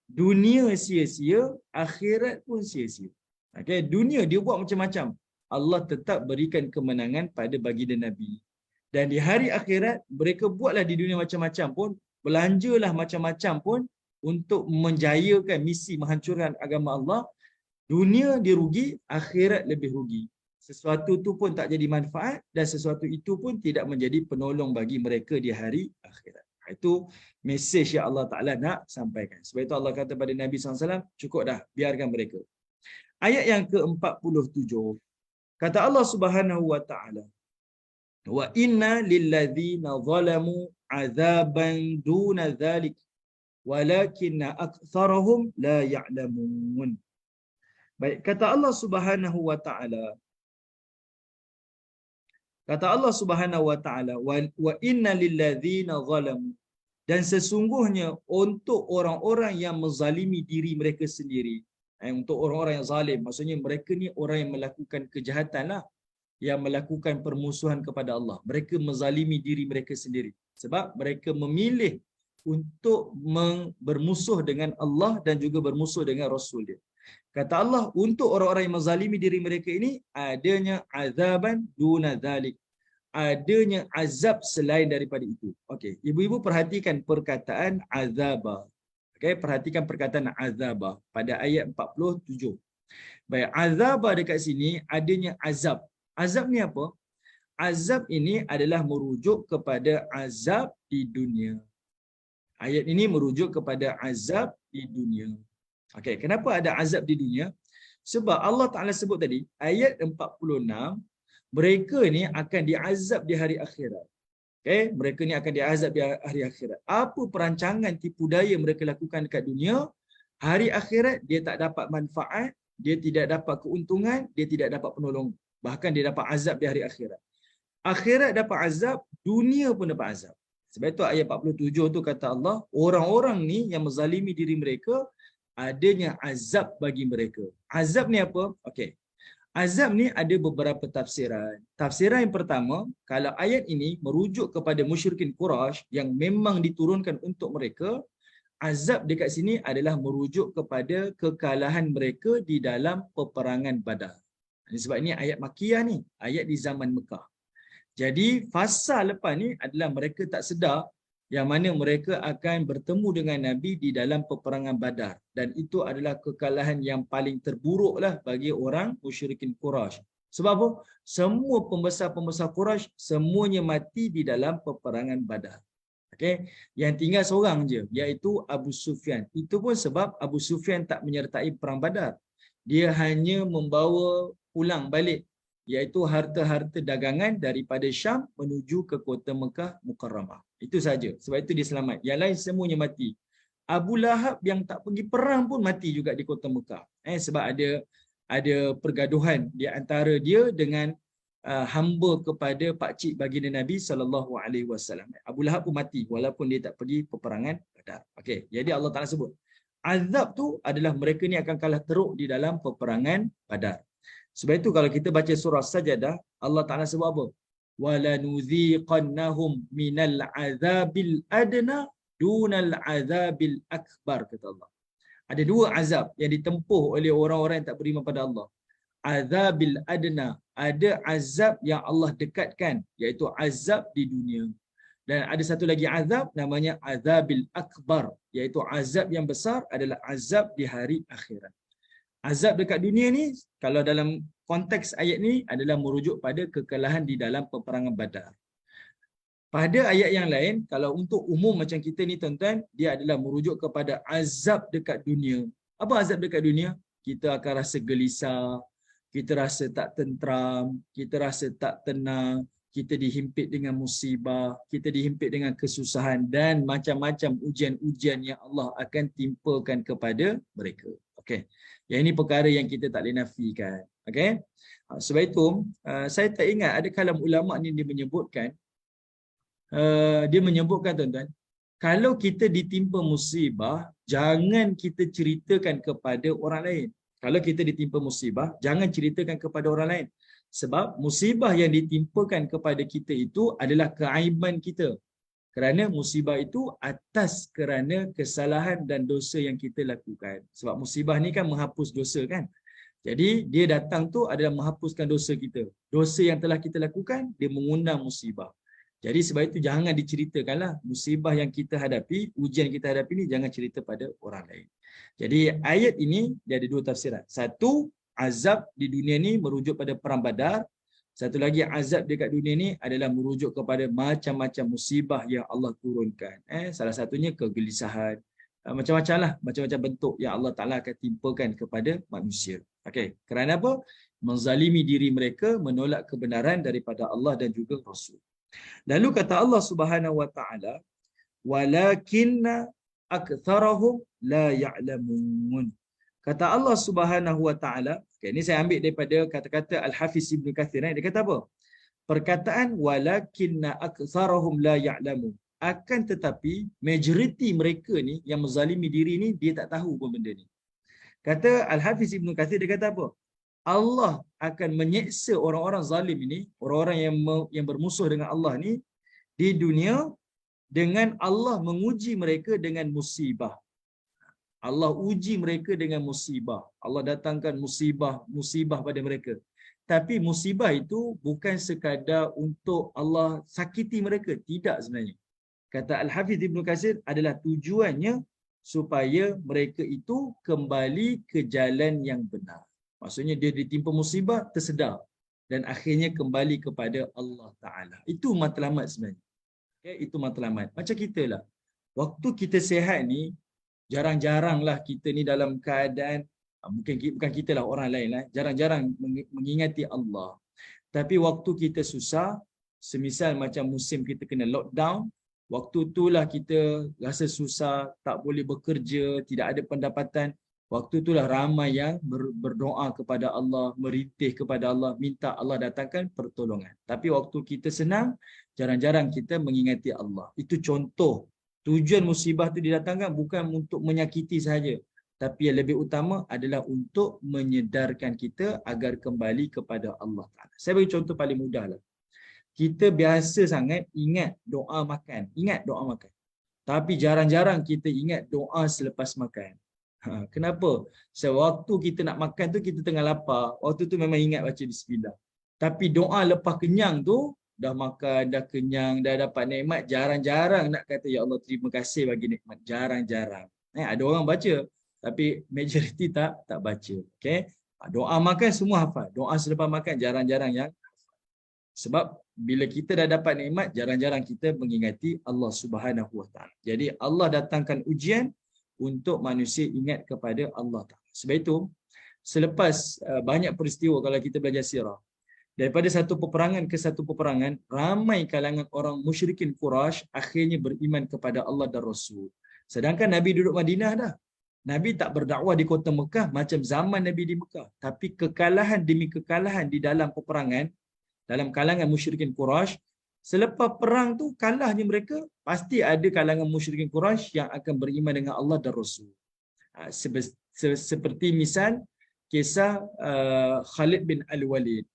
Dunia sia-sia, akhirat pun sia-sia. Okay? Dunia dia buat macam-macam. Allah tetap berikan kemenangan pada baginda Nabi. Dan di hari akhirat, mereka buatlah di dunia macam-macam pun, belanjalah macam-macam pun untuk menjayakan misi menghancurkan agama Allah. Dunia dia rugi, akhirat lebih rugi. Sesuatu tu pun tak jadi manfaat dan sesuatu itu pun tidak menjadi penolong bagi mereka di hari akhirat. Itu mesej yang Allah Ta'ala nak sampaikan. Sebab itu Allah kata pada Nabi SAW, cukup dah, biarkan mereka. Ayat yang ke-47, kata Allah Subhanahu Wa Ta'ala, wa inna lilladzina zalamu azaban duna dhalik walakinna aktsarahum la ya'lamun. Baik, kata Allah Subhanahu Wa Ta'ala, kata Allah Subhanahu Wa Ta'ala, wa inna lilladzina zalamu, dan sesungguhnya untuk orang-orang yang menzalimi diri mereka sendiri, untuk orang-orang yang zalim, maksudnya mereka ni orang yang melakukan kejahatan lah, yang melakukan permusuhan kepada Allah. Mereka menzalimi diri mereka sendiri sebab mereka memilih untuk bermusuh dengan Allah dan juga bermusuh dengan Rasul dia. Kata Allah, untuk orang-orang yang menzalimi diri mereka ini adanya azaban duna dhalik, adanya azab selain daripada itu. Okey, ibu-ibu perhatikan perkataan azaba. Okey, perhatikan perkataan azaba pada ayat 47. Baik, azaba dekat sini adanya azab. Azab ni apa? Azab ini adalah merujuk kepada azab di dunia. Ayat ini merujuk kepada azab di dunia. Okey, kenapa ada azab di dunia? Sebab Allah Ta'ala sebut tadi, ayat 46, mereka ni akan diazab di hari akhirat. Okey, mereka ni akan diazab di hari akhirat. Apa perancangan tipu daya mereka lakukan dekat dunia, hari akhirat dia tak dapat manfaat, dia tidak dapat keuntungan, dia tidak dapat penolong. Bahkan dia dapat azab di hari akhirat. Akhirat dapat azab, dunia pun dapat azab. Sebab itu ayat 47 tu kata Allah, orang-orang ni yang menzalimi diri mereka, adanya azab bagi mereka. Azab ni apa? Okey. Azab ni ada beberapa tafsiran. Tafsiran yang pertama, kalau ayat ini merujuk kepada musyrikin Quraisy yang memang diturunkan untuk mereka, azab dekat sini adalah merujuk kepada kekalahan mereka di dalam peperangan Badar. Sebab ini ayat Makkiyah ni, ayat di zaman Mekah. Jadi fasa lepas ni adalah mereka tak sedar yang mana mereka akan bertemu dengan Nabi di dalam peperangan Badar, dan itu adalah kekalahan yang paling terburuklah bagi orang musyrikin Quraisy. Sebab apa? Semua pembesar-pembesar Quraisy semuanya mati di dalam peperangan Badar. Okey, yang tinggal seorang je, iaitu Abu Sufyan. Itu pun sebab Abu Sufyan tak menyertai perang Badar. Dia hanya membawa pulang balik, iaitu harta-harta dagangan daripada Syam menuju ke kota Mekah Mukarramah. Itu saja. Sebab itu dia selamat. Yang lain semuanya mati. Abu Lahab yang tak pergi perang pun mati juga di kota Mekah. Sebab ada pergaduhan di antara dia dengan hamba kepada pakcik baginda Nabi SAW. Abu Lahab pun mati walaupun dia tak pergi peperangan Badar. Okey, jadi Allah Taala sebut azab tu adalah mereka ni akan kalah teruk di dalam peperangan Badar. Sebab itu kalau kita baca surah Sajadah, Allah Taala sebut apa? Walanuziqannahum minal azabil adna dunal azabil akbar, kata Allah. Ada dua azab yang ditempuh oleh orang-orang yang tak beriman pada Allah. Azabil adna, ada azab yang Allah dekatkan, iaitu azab di dunia. Dan ada satu lagi azab namanya azabil akbar, iaitu azab yang besar adalah azab di hari akhirat. Azab dekat dunia ni, kalau dalam konteks ayat ni adalah merujuk pada kekalahan di dalam peperangan Badar. Pada ayat yang lain, kalau untuk umum macam kita ni tuan-tuan, dia adalah merujuk kepada azab dekat dunia. Apa azab dekat dunia? Kita akan rasa gelisah, kita rasa tak tentram, kita rasa tak tenang, kita dihimpit dengan musibah, kita dihimpit dengan kesusahan dan macam-macam ujian-ujian yang Allah akan timpakan kepada mereka. Okey. Yang ini perkara yang kita tak boleh nafikan. Okey. Sebab itu saya tak ingat ada kalam ulama ni dia menyebutkan tuan-tuan, kalau kita ditimpa musibah, jangan kita ceritakan kepada orang lain. Kalau kita ditimpa musibah, jangan ceritakan kepada orang lain. Sebab musibah yang ditimpakan kepada kita itu adalah keaiban kita. Kerana musibah itu atas kerana kesalahan dan dosa yang kita lakukan. Sebab musibah ni kan menghapus dosa kan. Jadi dia datang tu adalah menghapuskan dosa kita. Dosa yang telah kita lakukan, dia mengundang musibah. Jadi sebab itu jangan diceritakanlah musibah yang kita hadapi, ujian yang kita hadapi ni jangan cerita pada orang lain. Jadi ayat ini dia ada dua tafsiran. Satu, azab di dunia ni merujuk pada perang Badar. Satu lagi azab dekat dunia ni adalah merujuk kepada macam-macam musibah yang Allah turunkan. Salah satunya kegelisahan. Macam-macam lah, macam-macam bentuk yang Allah Ta'ala akan timpakan kepada manusia. Okey, kerana apa? Menzalimi diri mereka, menolak kebenaran daripada Allah dan juga Rasul. Lalu kata Allah Subhanahu Wa Ta'ala, walakinna aktsarahum la ya'lamun. Kata Allah Subhanahu Wa Ta'ala, okay, ini saya ambil daripada kata-kata Al-Hafiz Ibn Kathir. Dia kata apa? Perkataan walakinna aktsarahum la ya'lamun. Akan tetapi majoriti mereka ni yang menzalimi diri ni dia tak tahu pun benda ni. Kata Al-Hafiz Ibn Kathir, dia kata apa? Allah akan menyeksa orang-orang zalim ini, orang-orang yang bermusuh dengan Allah ni di dunia dengan Allah menguji mereka dengan musibah. Allah uji mereka dengan musibah. Allah datangkan musibah pada mereka. Tapi musibah itu bukan sekadar untuk Allah sakiti mereka. Tidak sebenarnya. Kata Al-Hafiz Ibn Katsir adalah tujuannya supaya mereka itu kembali ke jalan yang benar. Maksudnya dia ditimpa musibah, tersedar. Dan akhirnya kembali kepada Allah Ta'ala. Itu matlamat sebenarnya. Okay? Itu matlamat. Macam kita lah. Waktu kita sihat ni, jarang-jaranglah kita ni dalam keadaan, bukan kita lah, orang lain lah, jarang-jarang mengingati Allah. Tapi waktu kita susah, semisal macam musim kita kena lockdown, waktu itulah kita rasa susah, tak boleh bekerja, tidak ada pendapatan. Waktu itulah ramai yang berdoa kepada Allah, merintih kepada Allah, minta Allah datangkan pertolongan. Tapi waktu kita senang, jarang-jarang kita mengingati Allah. Itu contoh. Tujuan musibah itu didatangkan bukan untuk menyakiti sahaja. Tapi yang lebih utama adalah untuk menyedarkan kita agar kembali kepada Allah Ta'ala. Saya bagi contoh paling mudah lah. Kita biasa sangat ingat doa makan. Ingat doa makan. Tapi jarang-jarang kita ingat doa selepas makan. Kenapa? Sewaktu kita nak makan tu kita tengah lapar. Waktu tu memang ingat baca bismillah. Tapi doa lepas kenyang tu, dah makan, dah kenyang, dah dapat nikmat, jarang-jarang nak kata ya Allah terima kasih bagi nikmat. Jarang-jarang. Ada orang baca tapi majoriti tak baca. Okey. Doa makan semua hafal. Doa selepas makan jarang-jarang yang hafal. Sebab bila kita dah dapat nikmat, jarang-jarang kita mengingati Allah Subhanahu Wa Ta'ala. Jadi Allah datangkan ujian untuk manusia ingat kepada Allah Ta'ala. Sebab itu, selepas banyak peristiwa kalau kita belajar sirah, daripada satu peperangan ke satu peperangan, ramai kalangan orang musyrikin Quraisy akhirnya beriman kepada Allah dan Rasul. Sedangkan Nabi duduk Madinah dah. Nabi tak berdakwah di kota Mekah macam zaman Nabi di Mekah. Tapi kekalahan demi kekalahan di dalam peperangan, dalam kalangan musyrikin Quraisy, selepas perang tu kalahnya mereka, pasti ada kalangan musyrikin Quraisy yang akan beriman dengan Allah dan Rasul. Seperti misal kisah Khalid bin Al-Walid.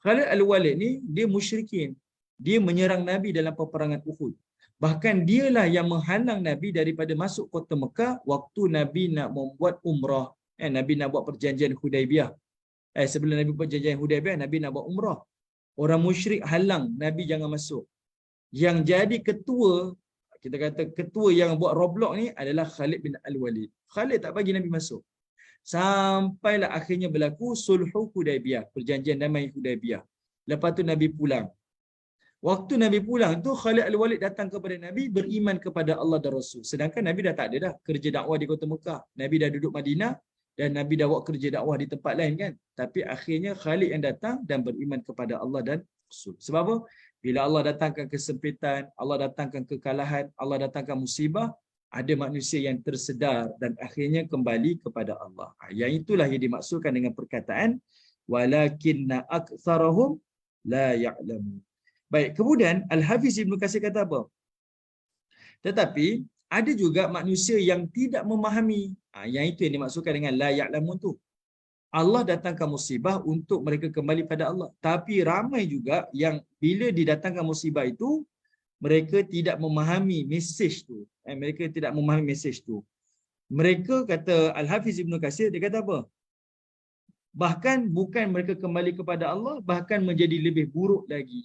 Khalid Al-Walid ni dia musyrikin. Dia menyerang Nabi dalam peperangan Uhud. Bahkan dialah yang menghalang Nabi daripada masuk kota Mekah waktu Nabi nak membuat umrah. Nabi nak buat perjanjian Hudaibiyah. Sebelum Nabi buat perjanjian Hudaibiyah, Nabi nak buat umrah. Orang musyrik halang Nabi jangan masuk. Yang jadi ketua, kita kata ketua yang buat roadblock ni adalah Khalid bin Al-Walid. Khalid tak bagi Nabi masuk. Sampailah akhirnya berlaku sulhu Hudaibiyah, perjanjian damai Hudaibiyah. Lepas tu Nabi pulang. Waktu Nabi pulang tu Khalid Al-Walid datang kepada Nabi beriman kepada Allah dan Rasul. Sedangkan Nabi dah tak ada dah kerja dakwah di kota Mekah. Nabi dah duduk Madinah dan Nabi dah buat kerja dakwah di tempat lain kan. Tapi akhirnya Khalid yang datang dan beriman kepada Allah dan Rasul. Sebab apa? Bila Allah datangkan kesempitan, Allah datangkan kekalahan, Allah datangkan musibah, ada manusia yang tersedar dan akhirnya kembali kepada Allah. Yang itulah yang dimaksudkan dengan perkataan walakinna aktsarahum la ya'lamun. Baik, kemudian Al-Hafiz Ibn Katsir kata apa? Tetapi ada juga manusia yang tidak memahami. Yang itu yang dimaksudkan dengan la ya'lamun tu. Allah datangkan musibah untuk mereka kembali pada Allah. Tapi ramai juga yang bila didatangkan musibah itu, mereka tidak memahami mesej tu. Mereka tidak memahami mesej tu. Mereka kata Al-Hafiz Ibn Katsir, dia kata apa? Bahkan bukan mereka kembali kepada Allah, bahkan menjadi lebih buruk lagi.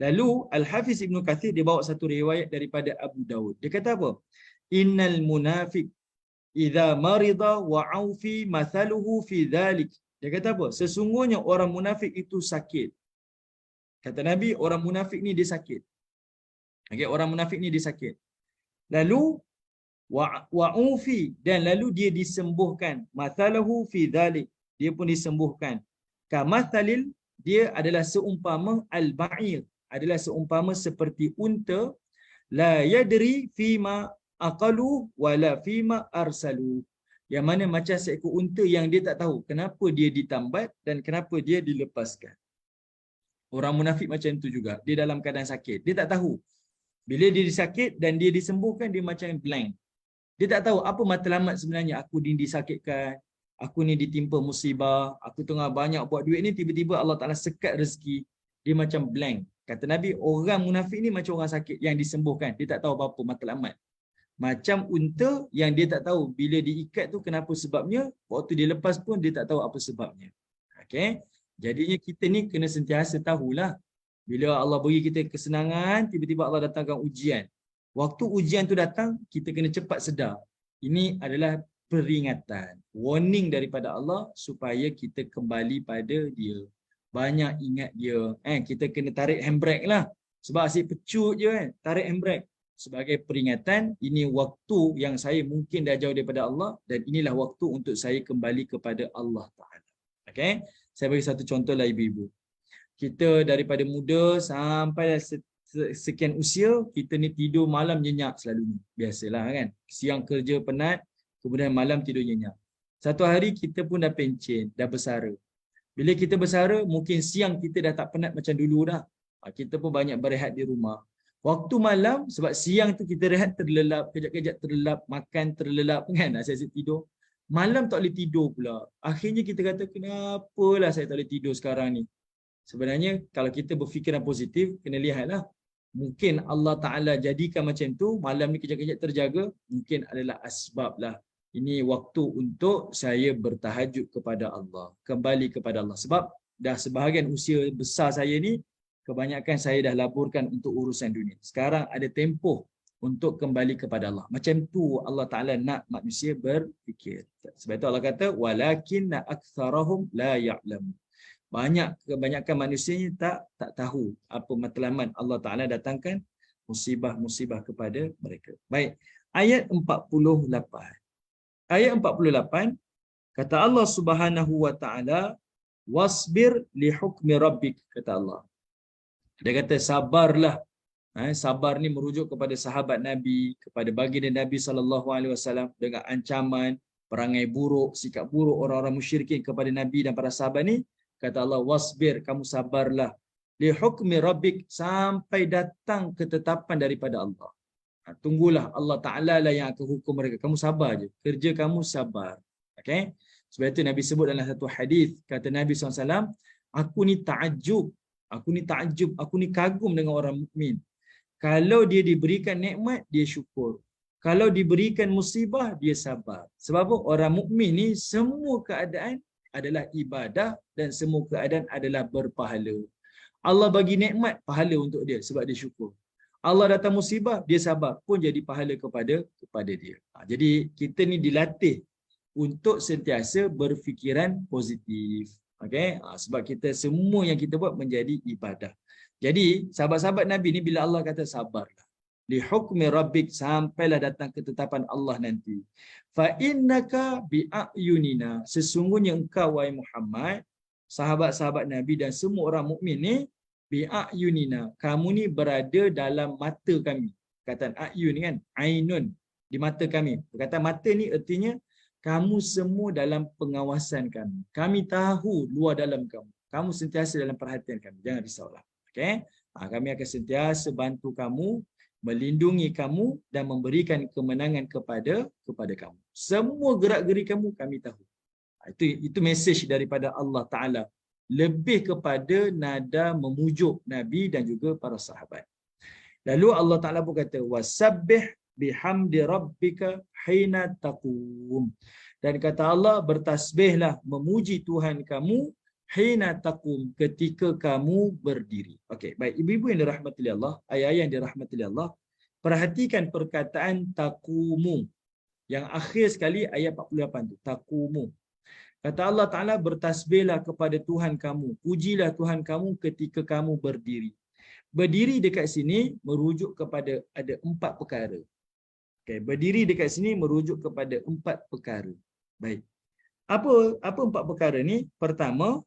Lalu Al-Hafiz Ibn Katsir dia bawa satu riwayat daripada Abu Dawud. Dia kata apa? Innal munafiq idza marida wa aufi mathaluhu fi dhalik. Dia kata apa? Sesungguhnya orang munafik itu sakit. Kata Nabi, orang munafik ni dia sakit. Okay, orang munafik ni dia sakit. Lalu wa'ufi, dan lalu dia disembuhkan. Mathalahu fi dhalik, dia pun disembuhkan. Kamathalil, dia adalah seumpama al-ba'ir, adalah seumpama seperti unta, la yadri fima aqalu wala fima arsalu. Yang mana macam seekor unta yang dia tak tahu kenapa dia ditambat dan kenapa dia dilepaskan. Orang munafik macam tu juga. Dia dalam keadaan sakit, dia tak tahu. Bila dia disakit dan dia disembuhkan, dia macam blank. Dia tak tahu apa matlamat sebenarnya. Aku ni disakitkan, aku ni ditimpa musibah, aku tengah banyak buat duit ni, tiba-tiba Allah Ta'ala sekat rezeki. Dia macam blank. Kata Nabi, orang munafik ni macam orang sakit yang disembuhkan. Dia tak tahu apa-apa matlamat. Macam unta yang dia tak tahu bila diikat tu kenapa sebabnya, waktu dia lepas pun dia tak tahu apa sebabnya. Okay? Jadinya kita ni kena sentiasa tahulah. Bila Allah beri kita kesenangan, tiba-tiba Allah datangkan ujian. Waktu ujian tu datang, kita kena cepat sedar. Ini adalah peringatan, warning daripada Allah supaya kita kembali pada dia. Banyak ingat dia. Kita kena tarik handbrake lah. Sebab asyik pecut je kan, tarik handbrake. Sebagai peringatan, ini waktu yang saya mungkin dah jauh daripada Allah dan inilah waktu untuk saya kembali kepada Allah Ta'ala. Okay? Saya bagi satu contoh lah ibu-ibu. Kita daripada muda sampai sekian usia, kita ni tidur malam nyenyak selalunya. Biasalah kan. Siang kerja penat, kemudian malam tidur nyenyak. Satu hari kita pun dah pencen, dah bersara. Bila kita bersara, mungkin siang kita dah tak penat macam dulu dah. Kita pun banyak berehat di rumah. Waktu malam, sebab siang tu kita rehat terlelap, kejap-kejap terlelap, makan terlelap kan, asyik-asyik tidur. Malam tak boleh tidur pula. Akhirnya kita kata, kenapalah saya tak boleh tidur sekarang ni. Sebenarnya kalau kita berfikiran positif, kena lihatlah. Mungkin Allah Ta'ala jadikan macam tu, malam ni kejap-kejap terjaga, mungkin adalah asbab lah. Ini waktu untuk saya bertahajud kepada Allah. Kembali kepada Allah. Sebab dah sebahagian usia besar saya ni, kebanyakan saya dah laburkan untuk urusan dunia. Sekarang ada tempoh untuk kembali kepada Allah. Macam tu Allah Ta'ala nak manusia berfikir. Sebab itu Allah kata, walakinna aktsarahum la ya'lamun. Kebanyakan manusia ni tak tahu apa matlamat Allah Ta'ala datangkan musibah-musibah kepada mereka. Baik, ayat 48. Ayat 48 kata Allah Subhanahu wa Ta'ala, wasbir li hukmi rabbik, kata Allah. Dia kata sabarlah. Sabar ni merujuk kepada sahabat Nabi, kepada baginda Nabi SAW dengan ancaman, perangai buruk, sikap buruk orang-orang musyrikin kepada Nabi dan para sahabat ni. Kata Allah, wasbir, kamu sabarlah. Li hukmi rabbik, sampai datang ketetapan daripada Allah. Tunggulah Allah Ta'ala lah yang akan hukum mereka. Kamu sabar je. Kerja kamu sabar. Okay? Sebab itu Nabi sebut dalam satu hadis, kata Nabi SAW, aku ni ta'ajub, aku ni kagum dengan orang mukmin. Kalau dia diberikan nikmat, dia syukur. Kalau diberikan musibah, dia sabar. Sebab apa? Orang mukmin ni semua keadaan adalah ibadah dan semua keadaan adalah berpahala. Allah bagi nikmat, pahala untuk dia sebab dia syukur. Allah datang musibah, dia sabar, pun jadi pahala kepada dia. Jadi kita ni dilatih untuk sentiasa berfikiran positif. Okay? Sebab kita semua yang kita buat menjadi ibadah. Jadi sahabat-sahabat Nabi ni bila Allah kata sabarlah. Li hukmi rabbik, sampailah datang ketetapan Allah nanti. Fa innaka bi ayunina, sesungguhnya engkau wahai Muhammad, sahabat-sahabat Nabi dan semua orang mukmin ni, bi ayunina, kamu ni berada dalam mata kami. Perkataan ayun ni kan, ainun, di mata kami. Perkataan mata ni artinya kamu semua dalam pengawasan kami. Kami tahu luar dalam kamu. Kamu sentiasa dalam perhatian kami. Jangan risaulah. Okay? Kami akan sentiasa bantu kamu, melindungi kamu dan memberikan kemenangan kepada kamu. Semua gerak-geri kamu kami tahu. Itu message daripada Allah Ta'ala. Lebih kepada nada memujuk Nabi dan juga para sahabat. Lalu Allah Ta'ala pun kata, wasabbih bihamdi rabbika hina taqum. Dan kata Allah, bertasbihlah memuji Tuhan kamu hina taqum, ketika kamu berdiri. Okey, baik ibu-ibu yang dirahmati Allah, ayah-ayah yang dirahmati Allah, perhatikan perkataan taqumu. Yang akhir sekali ayat 48 tu, taqumu. Kata Allah Ta'ala, bertasbihlah kepada Tuhan kamu, pujilah Tuhan kamu ketika kamu berdiri. Berdiri dekat sini merujuk kepada ada 4 perkara. Okay, berdiri dekat sini merujuk kepada 4 perkara. Baik. Apa 4 perkara ni? Pertama,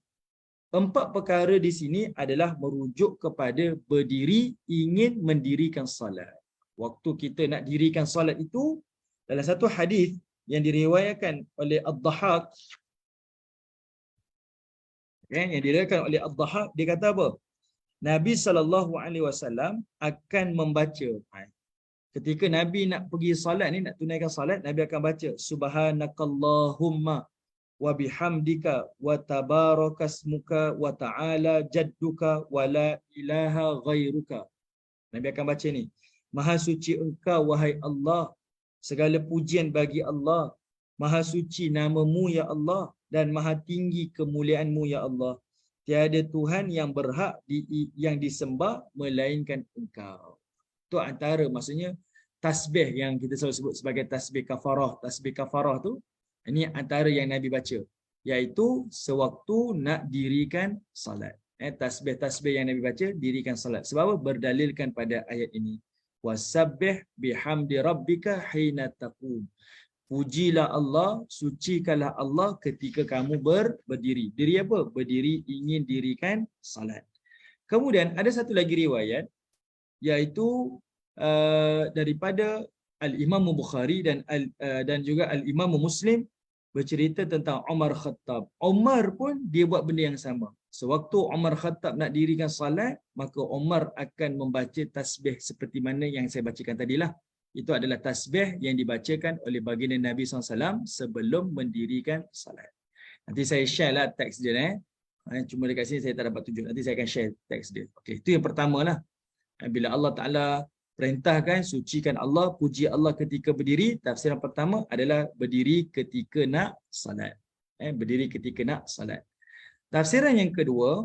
4 perkara di sini adalah merujuk kepada berdiri ingin mendirikan salat. Waktu kita nak dirikan salat itu, dalam satu hadis yang diriwayatkan oleh Ad-Dhahhak, yang diriwayatkan oleh Ad-Dhahhak, dia kata apa? Nabi SAW akan membaca. Ketika Nabi nak pergi salat ni, nak tunaikan salat, Nabi akan baca Subhanakallahumma wa bihamdika wa tabarakasmuka wa ta'ala jadduka wa la ilaha ghairuka. Nabi akan baca ni. Maha suci engkau wahai Allah, segala pujian bagi Allah. Maha suci namamu ya Allah, dan maha tinggi kemuliaanmu ya Allah. Tiada Tuhan yang berhak yang disembah melainkan engkau. Itu antara, maksudnya tasbih yang kita selalu sebut sebagai tasbih kafarah. Tasbih kafarah tu, ini antara yang Nabi baca, iaitu sewaktu nak dirikan salat. Tasbih-tasbih yang Nabi baca dirikan salat. Sebab apa? Berdalilkan pada ayat ini. Wasabbih bihamdi rabbika hina taqum. Pujilah Allah, sucikanlah Allah ketika kamu berdiri. Diri apa? Berdiri ingin dirikan salat. Kemudian ada satu lagi riwayat, iaitu daripada Al-Imam Bukhari dan juga Al-Imam Muslim, bercerita tentang Umar Khattab. Umar pun dia buat benda yang sama. Sewaktu Umar Khattab nak dirikan salat, maka Umar akan membaca tasbih seperti mana yang saya bacakan tadilah. Itu adalah tasbih yang dibacakan oleh baginda Nabi SAW sebelum mendirikan salat. Nanti saya share lah teks dia. Cuma dekat sini saya tak dapat tunjuk. Nanti saya akan share teks dia. Okey, itu yang pertama lah. Bila Allah Ta'ala perintahkan, sucikan Allah, puji Allah ketika berdiri, tafsiran pertama adalah berdiri ketika nak salat. Berdiri ketika nak salat. Tafsiran yang kedua,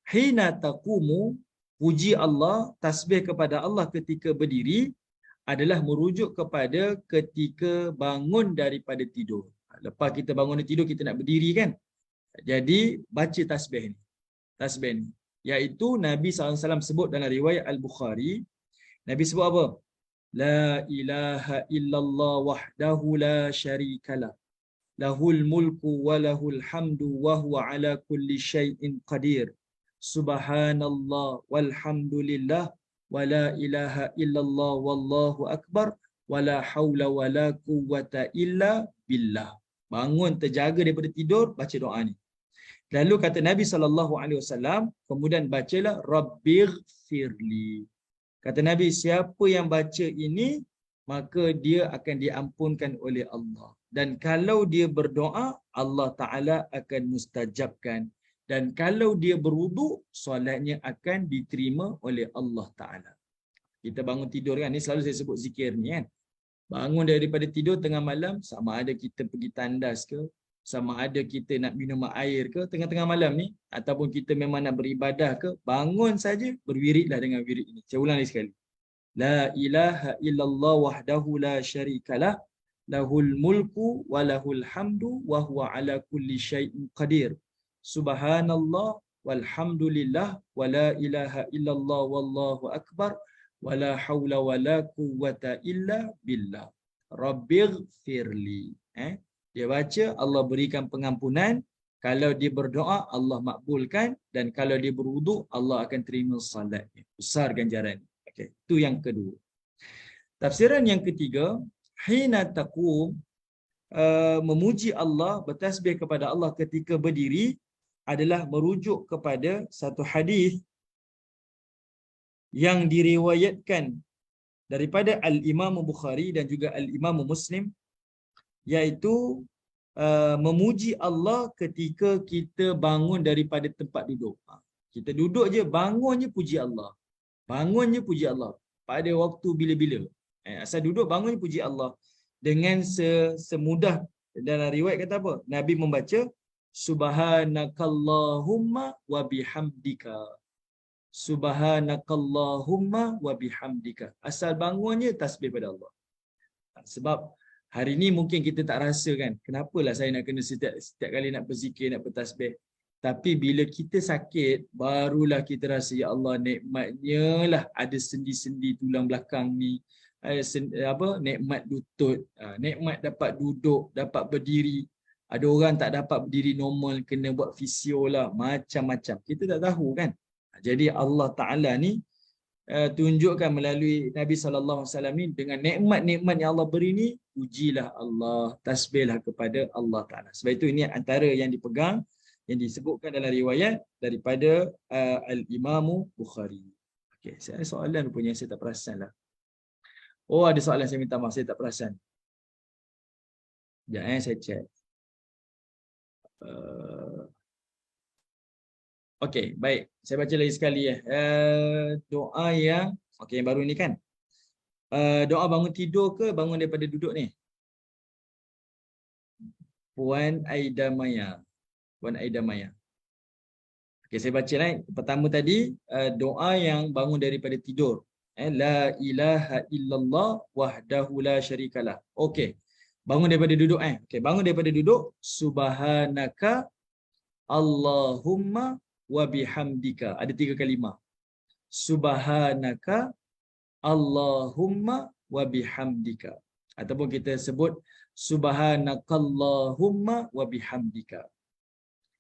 hina taqumu, puji Allah, tasbih kepada Allah ketika berdiri, adalah merujuk kepada ketika bangun daripada tidur. Lepas kita bangun dari tidur, kita nak berdiri kan? Jadi, baca tasbih ni. Tasbih ni. Iaitu Nabi SAW sebut dalam riwayat Al-Bukhari, Nabi sebut apa? La ilaha illallah wahdahu la syarikalah. Lahul mulku wa lahul hamdu wa huwa ala kulli syai'in qadir. Subhanallah walhamdulillah wa la ilaha illallah wallahu akbar wa la hawla wa la quwwata illa billah. Bangun terjaga daripada tidur, baca doa ni. Lalu kata Nabi SAW, kemudian bacalah Rabbighfirli. Kata Nabi, siapa yang baca ini, maka dia akan diampunkan oleh Allah. Dan kalau dia berdoa, Allah Ta'ala akan mustajabkan. Dan kalau dia berwuduk, solatnya akan diterima oleh Allah Ta'ala. Kita bangun tidur kan, ni selalu saya sebut zikir ni kan. Bangun daripada tidur tengah malam, sama ada kita pergi tandas ke, sama ada kita nak minum air ke tengah-tengah malam ni, ataupun kita memang nak beribadah ke, bangun saja berwiridlah dengan wirid ini. Saya ulang lagi sekali. La ilaha illallah wahdahu la syarikalah, lahul mulku wa lahul hamdu wa huwa ala kulli syai'in qadir. Subhanallah walhamdulillah wa la ilaha illallah wallahu akbar wa la hawla wa la quwwata illa billah. Rabbighfirli. Dia baca, Allah berikan pengampunan. Kalau dia berdoa, Allah makbulkan. Dan kalau dia berwuduk, Allah akan terima salatnya. Besar ganjaran. Okay. Itu yang kedua. Tafsiran yang ketiga, hina taqum, memuji Allah, bertasbih kepada Allah ketika berdiri, adalah merujuk kepada satu hadis yang diriwayatkan daripada Al-Imam Bukhari dan juga Al-Imam Muslim, iaitu memuji Allah ketika kita bangun daripada tempat duduk. Kita duduk je, bangun je puji Allah. Bangun je puji Allah. Pada waktu bila-bila. Asal duduk, bangun je puji Allah. Dengan semudah, dalam riwayat kata apa? Nabi membaca, Subhanakallahumma wa bihamdika. Subhanakallahumma wa bihamdika. Asal bangunnya tasbih pada Allah. Sebab hari ni mungkin kita tak rasa kan, kenapalah saya nak kena setiap kali nak berzikir, nak bertasbih. Tapi bila kita sakit, barulah kita rasa, ya Allah, nikmatnya lah ada sendi-sendi tulang belakang ni, nikmat lutut, nikmat dapat duduk, dapat berdiri. Ada orang tak dapat berdiri normal, kena buat fisio lah, macam-macam. Kita tak tahu kan. Jadi Allah Ta'ala ni tunjukkan melalui Nabi SAW ni, dengan nikmat-nikmat yang Allah beri ni, pujilah Allah, tasbihlah kepada Allah Ta'ala. Sebab itu ini antara yang dipegang, yang disebutkan dalam riwayat daripada Al-Imamu Bukhari. Okay, saya ada soalan rupanya, saya tak perasan lah. Oh, ada soalan, saya minta maaf, saya tak perasan. Sekejap saya check. Okey, baik. Saya baca lagi sekali ya. Doa yang okey, yang baru ni kan. Doa bangun tidur ke bangun daripada duduk ni? Puan Aida Maya. Puan Aida Maya. Okey, saya baca lah. Pertama tadi doa yang bangun daripada tidur. La ilaha illallah wahdahu la syarikalah. Okey. Bangun daripada duduk Okey, bangun daripada duduk, subhanaka Allahumma wa bihamdika. Ada 3 kalimah. Subhanaka Allahumma wa bihamdika. Ataupun kita sebut subhanakallahumma wa bihamdika.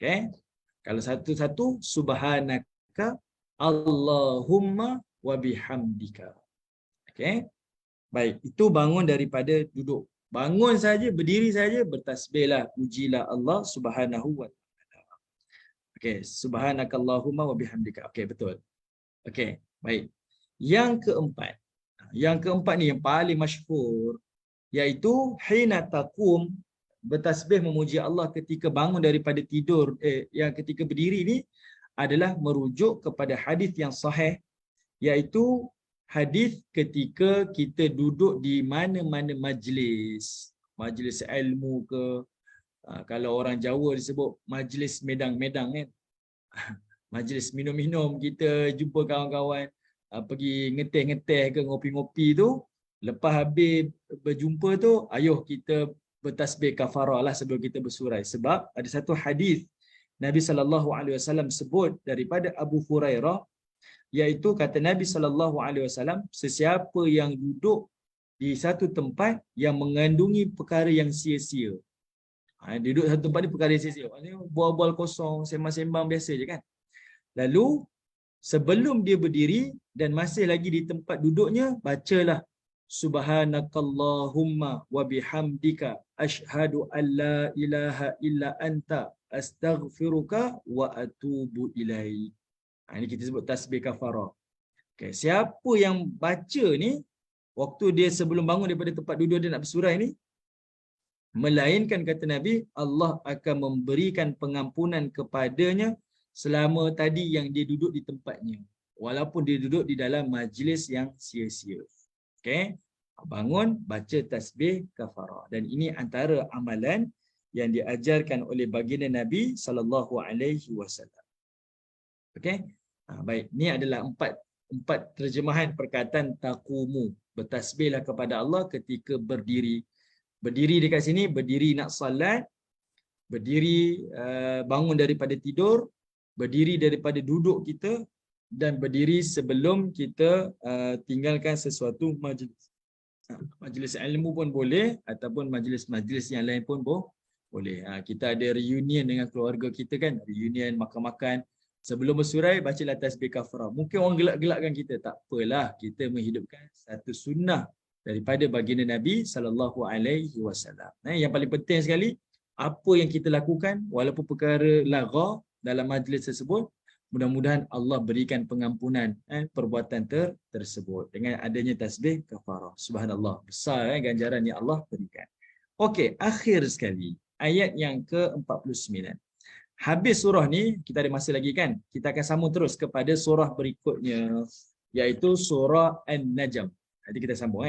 Okey. Kalau satu-satu, subhanaka Allahumma wa bihamdika. Okey. Baik, itu bangun daripada duduk. Bangun saja, berdiri saja, bertasbihlah, pujilah Allah Subhanahu wa taala. Okey, subhanakallahumma wa bihamdika. Okey, betul. Okey, baik. Yang keempat ni yang paling masyhur, iaitu hina taqum, bertasbih memuji Allah ketika bangun daripada tidur, yang ketika berdiri ni adalah merujuk kepada hadis yang sahih, iaitu hadis ketika kita duduk di mana-mana majlis ilmu ke, kalau orang Jawa disebut majlis medang-medang kan. Majlis minum-minum, kita jumpa kawan-kawan, pergi ngeteh-ngeteh ke ngopi-ngopi tu, lepas habis berjumpa tu, ayuh kita bertasbih kafarah lah sebelum kita bersurai. Sebab ada satu hadis Nabi SAW sebut daripada Abu Hurairah, iaitu kata Nabi SAW, sesiapa yang duduk di satu tempat yang mengandungi perkara yang sia-sia. Duduk satu tempat ni perkara yang sia-sia. Bual-bual kosong, sembang-sembang biasa je kan. Lalu sebelum dia berdiri dan masih lagi di tempat duduknya, bacalah subhanakallahumma wa bihamdika asyhadu an la ilaha illa anta astaghfiruka wa atubu ilaik. Ini kita sebut tasbih kafarah. Okay. Siapa yang baca ni waktu dia sebelum bangun daripada tempat duduk dia nak bersurai ni, melainkan kata Nabi, Allah akan memberikan pengampunan kepadanya selama tadi yang dia duduk di tempatnya, walaupun dia duduk di dalam majlis yang sia-sia. Okey, bangun baca tasbih kafarah, dan ini antara amalan yang diajarkan oleh baginda Nabi SAW. Okey, baik, ni adalah empat terjemahan perkataan taqumu, bertasbihlah kepada Allah ketika berdiri. Berdiri dekat sini, berdiri nak salat, berdiri bangun daripada tidur, berdiri daripada duduk kita, dan berdiri sebelum kita tinggalkan sesuatu majlis. Majlis ilmu pun boleh, ataupun majlis-majlis yang lain pun boleh. Kita ada reunion dengan keluarga kita kan, reunion makan-makan. Sebelum bersurai, bacalah tasbih kafarah. Mungkin orang gelak-gelakkan kita, tak apalah, kita menghidupkan satu sunnah daripada baginda Nabi SAW. Yang paling penting sekali, apa yang kita lakukan, walaupun perkara lagha dalam majlis tersebut, mudah-mudahan Allah berikan pengampunan perbuatan tersebut dengan adanya tasbih kafarah. Subhanallah, besar ganjaran yang Allah berikan. Okey, akhir sekali. ayat yang ke-49. Habis surah ni, kita ada masa lagi kan? Kita akan sambung terus kepada surah berikutnya, iaitu surah An-Najm. Nanti kita sambung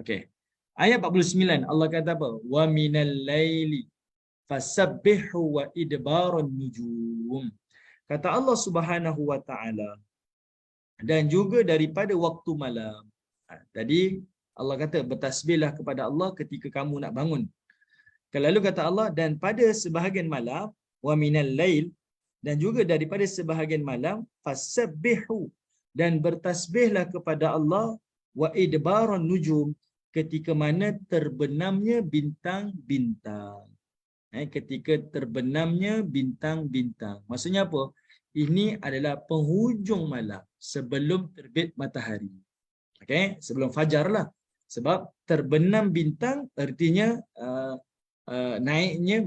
Okey. Ayat 49 Allah kata apa? Wa minal laili fasabbihu wa idbarun nujum. Kata Allah Subhanahu wa taala, dan juga daripada waktu malam. Tadi Allah kata bertasbihlah kepada Allah ketika kamu nak bangun. Lalu kata Allah, dan pada sebahagian malam, wa minal lail, dan juga daripada sebahagian malam, fasabbihu, dan bertasbihlah kepada Allah, wa idbarun nujum, ketika mana terbenamnya bintang-bintang. Ketika terbenamnya bintang-bintang. Maksudnya apa? Ini adalah penghujung malam sebelum terbit matahari. Okey, sebelum fajar lah. Sebab terbenam bintang artinya naiknya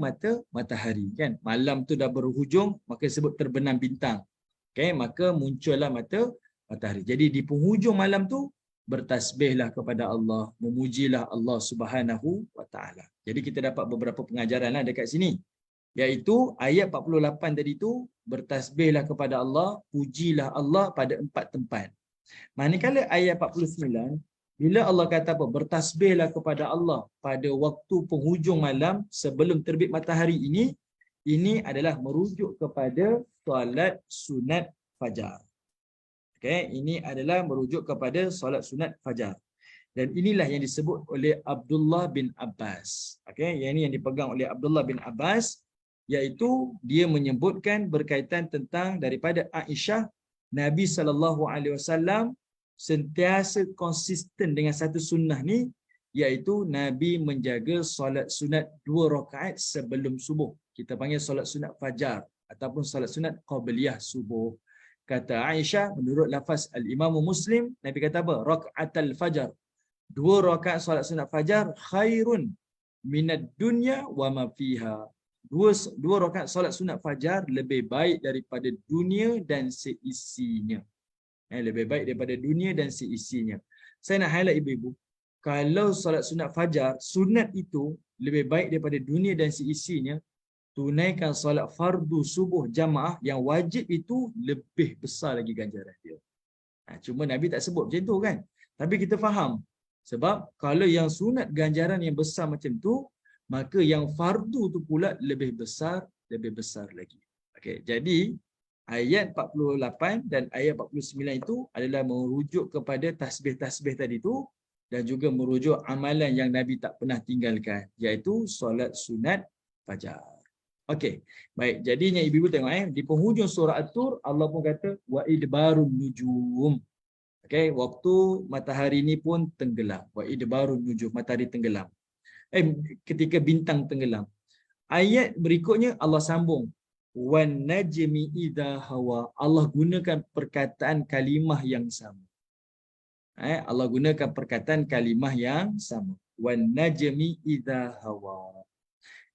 matahari kan. Malam tu dah berhujung, maka disebut terbenam bintang. Okey, maka muncullah matahari. Jadi di penghujung malam tu bertasbihlah kepada Allah, memujilah Allah Subhanahu wa taala. Jadi kita dapat beberapa pengajaranlah dekat sini. Iaitu ayat 48 tadi tu, bertasbihlah kepada Allah, pujilah Allah pada 4 tempat. Manakala ayat 49, bila Allah kata apa? Bertasbihlah kepada Allah pada waktu penghujung malam sebelum terbit matahari ini adalah merujuk kepada solat sunat fajar. Okey, ini adalah merujuk kepada solat sunat fajar. Dan inilah yang disebut oleh Abdullah bin Abbas. Okey, yang ini yang dipegang oleh Abdullah bin Abbas, iaitu dia menyebutkan berkaitan tentang daripada Aisyah, Nabi SAW sentiasa konsisten dengan satu sunnah ni, iaitu Nabi menjaga solat sunat 2 rakaat sebelum subuh. Kita panggil solat sunat fajar ataupun solat sunat qabliyah subuh. Kata Aisyah, menurut lafaz Al-Imam Muslim, Nabi kata apa? Raka'atul fajar. 2 rakaat solat sunat fajar khairun minad dunya wa ma fiha. 2 rakaat solat sunat fajar lebih baik daripada dunia dan seisinya. Lebih baik daripada dunia dan seisinya. Saya nak highlight ibu-ibu, kalau solat sunat fajar, sunat itu lebih baik daripada dunia dan seisinya, tunaikan solat fardu subuh jamaah yang wajib itu lebih besar lagi ganjaran dia. Cuma Nabi tak sebut macam tu kan. Tapi kita faham. Sebab kalau yang sunat ganjaran yang besar macam tu, maka yang fardu tu pula lebih besar lagi. Okey, jadi ayat 48 dan ayat 49 itu adalah merujuk kepada tasbih-tasbih tadi tu dan juga merujuk amalan yang Nabi tak pernah tinggalkan, iaitu solat sunat fajar. Okey, baik. Jadinya ibu-ibu tengok di penghujung surah At-Tur, Allah pun kata wa idbarun nujum. Okey, waktu matahari ni pun tenggelam. Wa idbarun nujum, matahari tenggelam. Ketika bintang tenggelam. Ayat berikutnya Allah sambung. Wan najmi idza hawa. Allah gunakan perkataan kalimah yang sama. Allah gunakan perkataan kalimah yang sama. Wan najmi idza hawa.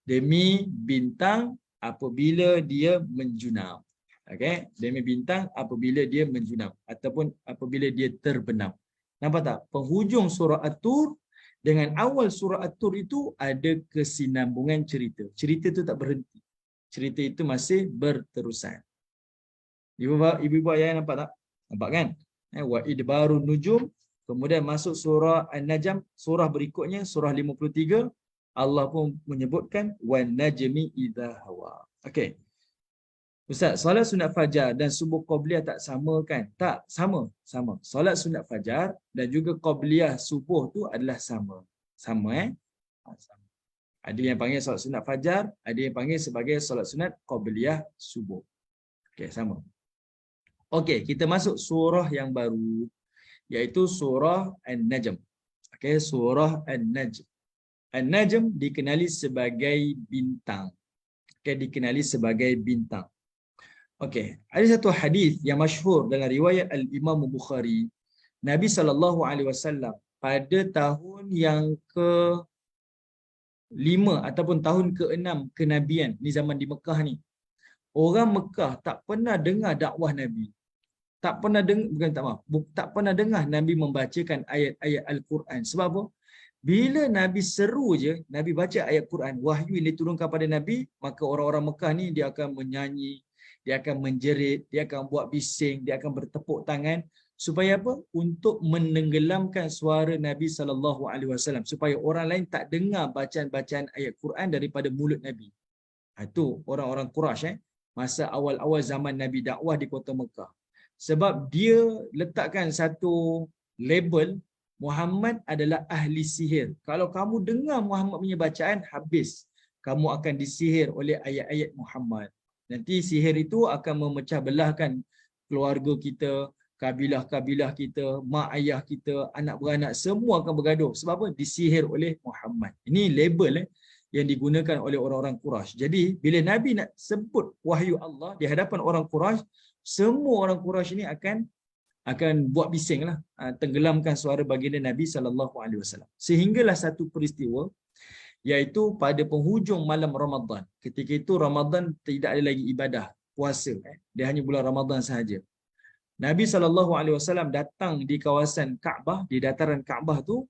Demi bintang apabila dia menjunam. Okey, demi bintang apabila dia menjunam ataupun apabila dia terbenam. Nampak tak? Penghujung surah At-Tur dengan awal surah At-Tur itu ada kesinambungan cerita. Cerita itu tak berhenti. Cerita itu masih berterusan. Ibu-ibu ayah nampak tak? Nampak kan? Wa idbarun nujum. Kemudian masuk surah An-Najm, surah berikutnya, surah 53. Allah pun menyebutkan wan najmi idza hawa. Okey. Ustaz, solat sunat fajar dan subuh qabliyah tak sama kan? Tak, sama. Solat sunat fajar dan juga qabliyah subuh tu adalah sama. Sama sama. Ada yang panggil solat sunat fajar, ada yang panggil sebagai solat sunat qabliyah subuh. Okey, sama. Okey, kita masuk surah yang baru, iaitu surah An-Najm. Okey, surah An-Najm. An-Najm dikenali sebagai bintang. Okey, dikenali sebagai bintang. Okey, ada satu hadis yang masyhur dalam riwayat Al-Imam Bukhari. Nabi SAW pada tahun yang ke-5 ataupun tahun ke-6 kenabian, ni zaman di Mekah ni. Orang Mekah tak pernah dengar dakwah Nabi. Tak pernah dengar, tak pernah dengar Nabi membacakan ayat-ayat Al-Quran. Sebab apa? Bila Nabi seru je, Nabi baca ayat Quran, wahyu yang diturunkan pada Nabi, maka orang-orang Mekah ni dia akan menyanyi, dia akan menjerit, dia akan buat bising, dia akan bertepuk tangan supaya apa? Untuk menenggelamkan suara Nabi SAW, supaya orang lain tak dengar bacaan-bacaan ayat Quran daripada mulut Nabi. Itu orang-orang Quraisy masa awal-awal zaman Nabi dakwah di kota Mekah. Sebab dia letakkan satu label, Muhammad adalah ahli sihir. Kalau kamu dengar Muhammad punya bacaan, habis. Kamu akan disihir oleh ayat-ayat Muhammad. Nanti sihir itu akan memecah belahkan keluarga kita, kabilah-kabilah kita, mak ayah kita, anak beranak, semua akan bergaduh. Sebab apa? Disihir oleh Muhammad. Ini label yang digunakan oleh orang-orang Quraisy. Jadi, bila Nabi nak sebut wahyu Allah di hadapan orang Quraisy, semua orang Quraisy ini akan buat bising lah, tenggelamkan suara baginda Nabi SAW. Sehinggalah satu peristiwa, iaitu pada penghujung malam Ramadan. Ketika itu Ramadan tidak ada lagi ibadah puasa, dia hanya bulan Ramadan sahaja. Nabi SAW datang di kawasan Kaabah, di dataran Kaabah tu,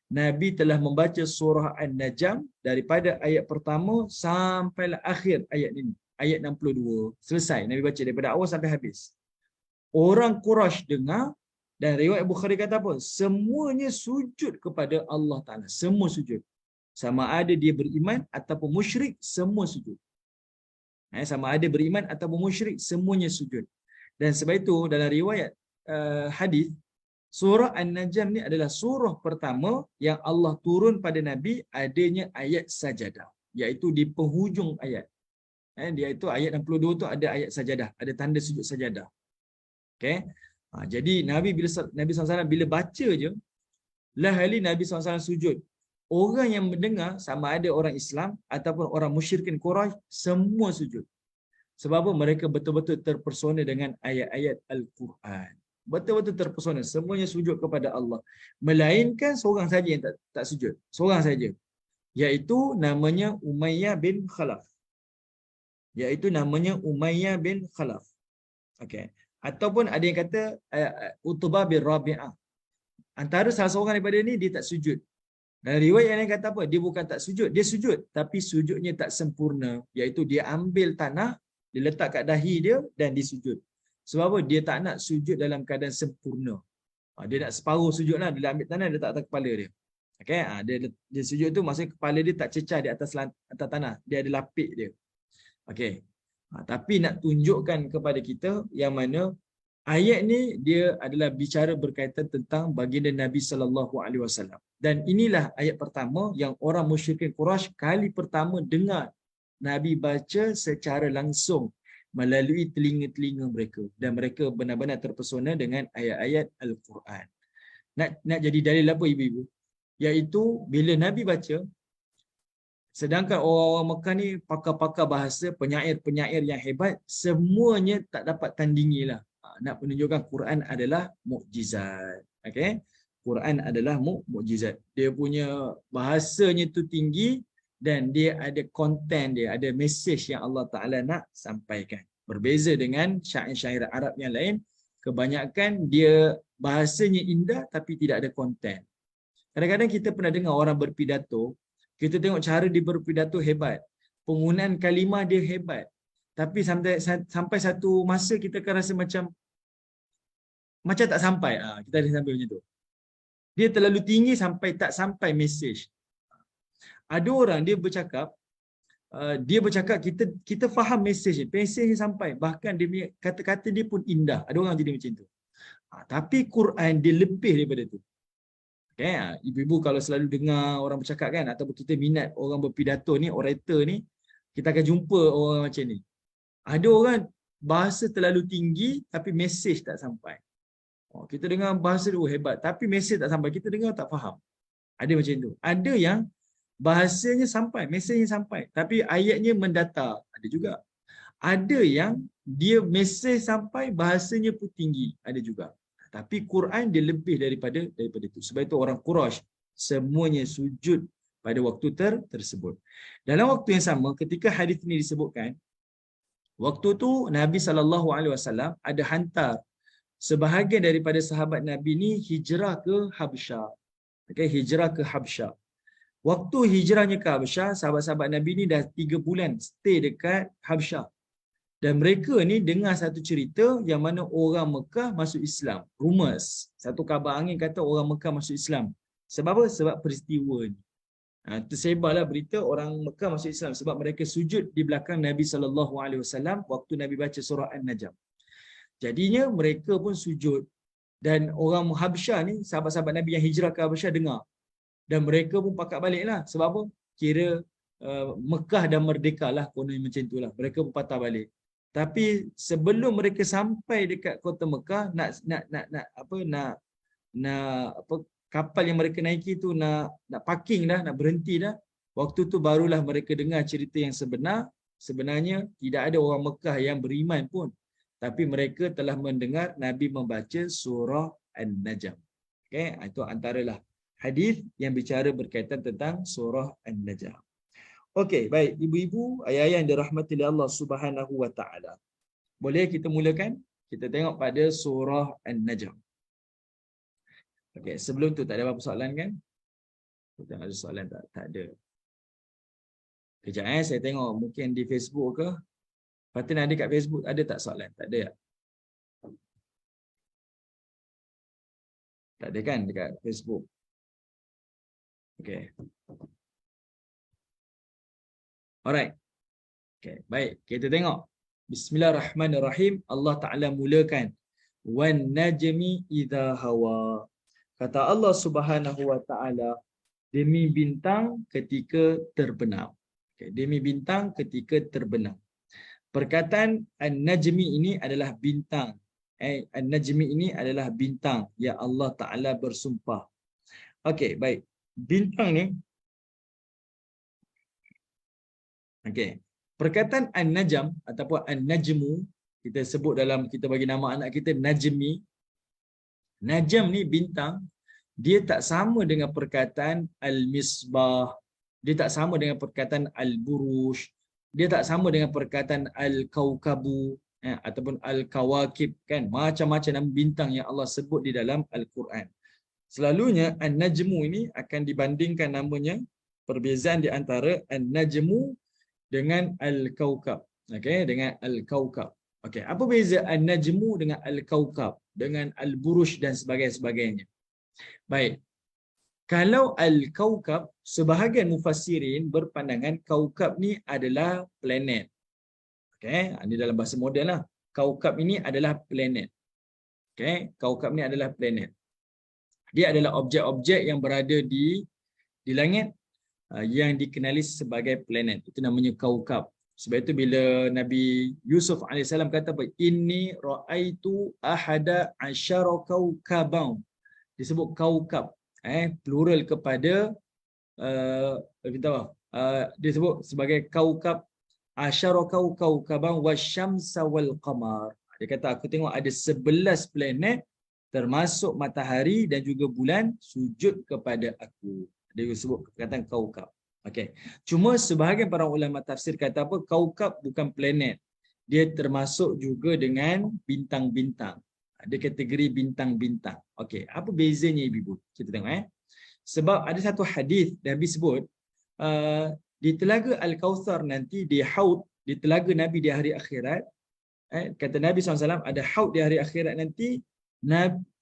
Nabi telah membaca surah An-Najm daripada ayat pertama sampailah akhir ayat ini, ayat 62. Selesai Nabi baca daripada awal sampai habis. Orang Quraisy dengar, dan riwayat Bukhari kata apa? Semuanya sujud kepada Allah Ta'ala. Semua sujud. Sama ada dia beriman ataupun musyrik, semua sujud. Sama ada beriman ataupun musyrik, semuanya sujud. Dan sebab itu dalam riwayat hadis, surah An-Najm ni adalah surah pertama yang Allah turun pada Nabi adanya ayat sajadah, iaitu di penghujung ayat. Dia itu ayat 62 tu ada ayat sajadah, ada tanda sujud sajadah. Okay? Jadi Nabi SAW bila baca je, lahali Nabi SAW sujud. Orang yang mendengar, sama ada orang Islam ataupun orang musyrikin Quraisy, semua sujud. Sebab apa? Mereka betul-betul terpesona dengan ayat-ayat Al-Quran. Betul-betul terpesona. Semuanya sujud kepada Allah. Melainkan seorang saja yang tak sujud. Seorang saja. Iaitu namanya Umayyah bin Khalaf. Okay. Ataupun ada yang kata Utbah bin Rabi'ah. Antara salah seorang daripada ni dia tak sujud. Dan riwayat yang lain kata apa? Dia bukan tak sujud, dia sujud, tapi sujudnya tak sempurna, iaitu dia ambil tanah, dia letak kat dahi dia dan dia sujud. Sebab apa? Dia tak nak sujud dalam keadaan sempurna. Dia nak separuh sujud lah, dia ambil tanah, dia letak atas kepala dia. Okay? Dia sujud tu maksudnya kepala dia tak cecah di atas tanah, dia ada lapik dia. Okay. Tapi nak tunjukkan kepada kita yang mana ayat ni dia adalah bicara berkaitan tentang baginda Nabi SAW. Dan inilah ayat pertama yang orang musyrikin Quraisy kali pertama dengar Nabi baca secara langsung melalui telinga-telinga mereka, dan mereka benar-benar terpesona dengan ayat-ayat Al-Quran. Nak jadi dalil apa ibu-ibu? Iaitu bila Nabi baca, sedangkan orang-orang Mekah ni pakar-pakar bahasa, penyair-penyair yang hebat, semuanya tak dapat tandingilah. Nak menunjukkan Quran adalah mukjizat. Okay? Quran adalah mukjizat. Dia punya bahasanya tu tinggi dan dia ada konten dia, ada mesej yang Allah Ta'ala nak sampaikan. Berbeza dengan syair-syair Arab yang lain, kebanyakan dia bahasanya indah tapi tidak ada konten. Kadang-kadang kita pernah dengar orang berpidato, kita tengok cara dia berpidato hebat, penggunaan kalimah dia hebat, tapi sampai satu masa kita akan rasa macam tak sampai. Kita ada sampai macam tu. Dia terlalu tinggi sampai tak sampai mesej. Ada orang dia bercakap kita faham mesejnya sampai, bahkan dia punya kata-kata dia pun indah. Ada orang jadi macam tu. Tapi Quran dia lebih daripada tu. Okay? Ibu-ibu kalau selalu dengar orang bercakap kan, ataupun kita minat orang berpidato ni, orator ni, kita akan jumpa orang macam ni. Ada orang bahasa terlalu tinggi tapi mesej tak sampai. Kita dengar bahasa dia hebat tapi mesej tak sampai, kita dengar tak faham. Ada macam tu. Ada yang bahasanya sampai, mesejnya sampai, tapi ayatnya mendatar. Ada juga. Ada yang dia mesej sampai, bahasanya pun tinggi. Ada juga. Tapi Quran dia lebih daripada itu. Sebab itu orang Quraisy semuanya sujud pada waktu tersebut. Dalam waktu yang sama, ketika hadis ini disebutkan, waktu tu Nabi SAW ada hantar sebahagian daripada sahabat Nabi ni hijrah ke Habsyah. Okay, hijrah ke Habsyah. Waktu hijrahnya ke Habsyah, sahabat-sahabat Nabi ni dah 3 bulan stay dekat Habsyah. Dan mereka ni dengar satu cerita yang mana orang Mekah masuk Islam. Rumors. Satu kabar angin kata orang Mekah masuk Islam. Sebab apa? Sebab peristiwa ni. Tersebarlah berita orang Mekah masuk Islam sebab mereka sujud di belakang Nabi SAW waktu Nabi baca surah An-Najm. Jadinya mereka pun sujud. Dan orang Habsyah ni, sahabat-sahabat Nabi yang hijrah ke Habsyah dengar. Dan mereka pun pakat balik lah. Sebab apa? Kira Mekah dah merdeka lah, konon macam itulah. Mereka pun patah balik. Tapi sebelum mereka sampai dekat kota Mekah, kapal yang mereka naiki tu nak parking dah, nak berhenti dah. Waktu tu barulah mereka dengar cerita yang sebenar. Sebenarnya tidak ada orang Mekah yang beriman pun. Tapi mereka telah mendengar Nabi membaca surah An-Najm. Okay? Itu antaralah hadis yang bicara berkaitan tentang surah An-Najm. Okey, baik. Ibu-ibu, ayah-ayah yang dirahmati oleh Allah Subhanahu wa taala. Boleh kita mulakan? Kita tengok pada surah An-Najm. Okey, sebelum tu tak ada apa-apa soalan kan? Kita ada soalan tak? Tak ada. Kejap saya tengok mungkin di Facebook ke? Fatin ada kat Facebook, ada tak soalan? Tak ada. Tak ada kan dekat Facebook? Okey. Alright. Okay, baik. Kita tengok. Bismillahirrahmanirrahim. Allah Ta'ala mulakan. Wan najmi idha hawa. Kata Allah Subhanahu Wa Ta'ala, demi bintang ketika terbenam. Okay, demi bintang ketika terbenam. Perkataan An-Najmi ini adalah bintang. An-Najmi ini adalah bintang yang Allah Ta'ala bersumpah. Okey, baik. Bintang ni, okey. Perkataan An-Najm ataupun An-Najmu, kita sebut dalam, kita bagi nama anak kita Najmi. Najm ni bintang, dia tak sama dengan perkataan Al-Misbah. Dia tak sama dengan perkataan Al-Burush. Dia tak sama dengan perkataan Al-Kaukabu ataupun Al-Kawakib kan. Macam-macam nama bintang yang Allah sebut di dalam Al-Quran. Selalunya An-Najmu ini akan dibandingkan namanya, perbezaan di antara An-Najmu dengan Al-Kaukab. Okey, dengan Al-Kaukab. Okey, apa beza An-Najmu dengan Al-Kaukab, dengan Al-Burush dan sebagainya? Baik. Kalau Al-Kaukab, sebahagian mufassirin berpandangan Kaukab ni adalah planet. Okey, ini dalam bahasa moden lah. Kaukab ini adalah planet. Okey, Kaukab ni adalah planet. Dia adalah objek-objek yang berada di langit yang dikenali sebagai planet. Itu namanya Kaukab. Sebab itu bila Nabi Yusuf AS kata apa? Inni ra'aitu ahada asyara kaukaban. Disebut Kaukab. Plural kepada disebut sebagai Kaukab. Asyara kaukaban wasyamsa wal qamar. Dia kata aku tengok ada 11 planet termasuk matahari dan juga bulan sujud kepada aku. Dia sebut perkataan Kaukab. Okey. Cuma sebahagian para ulama tafsir kata apa? Kaukab bukan planet. Dia termasuk juga dengan bintang-bintang. Ada kategori bintang-bintang. Okey, apa bezanya ibu-ibu? Kita tengok Sebab ada satu hadis Nabi sebut di telaga Al-Kautsar nanti, di haud, di telaga Nabi di hari akhirat, kata Nabi SAW, ada haud di hari akhirat nanti,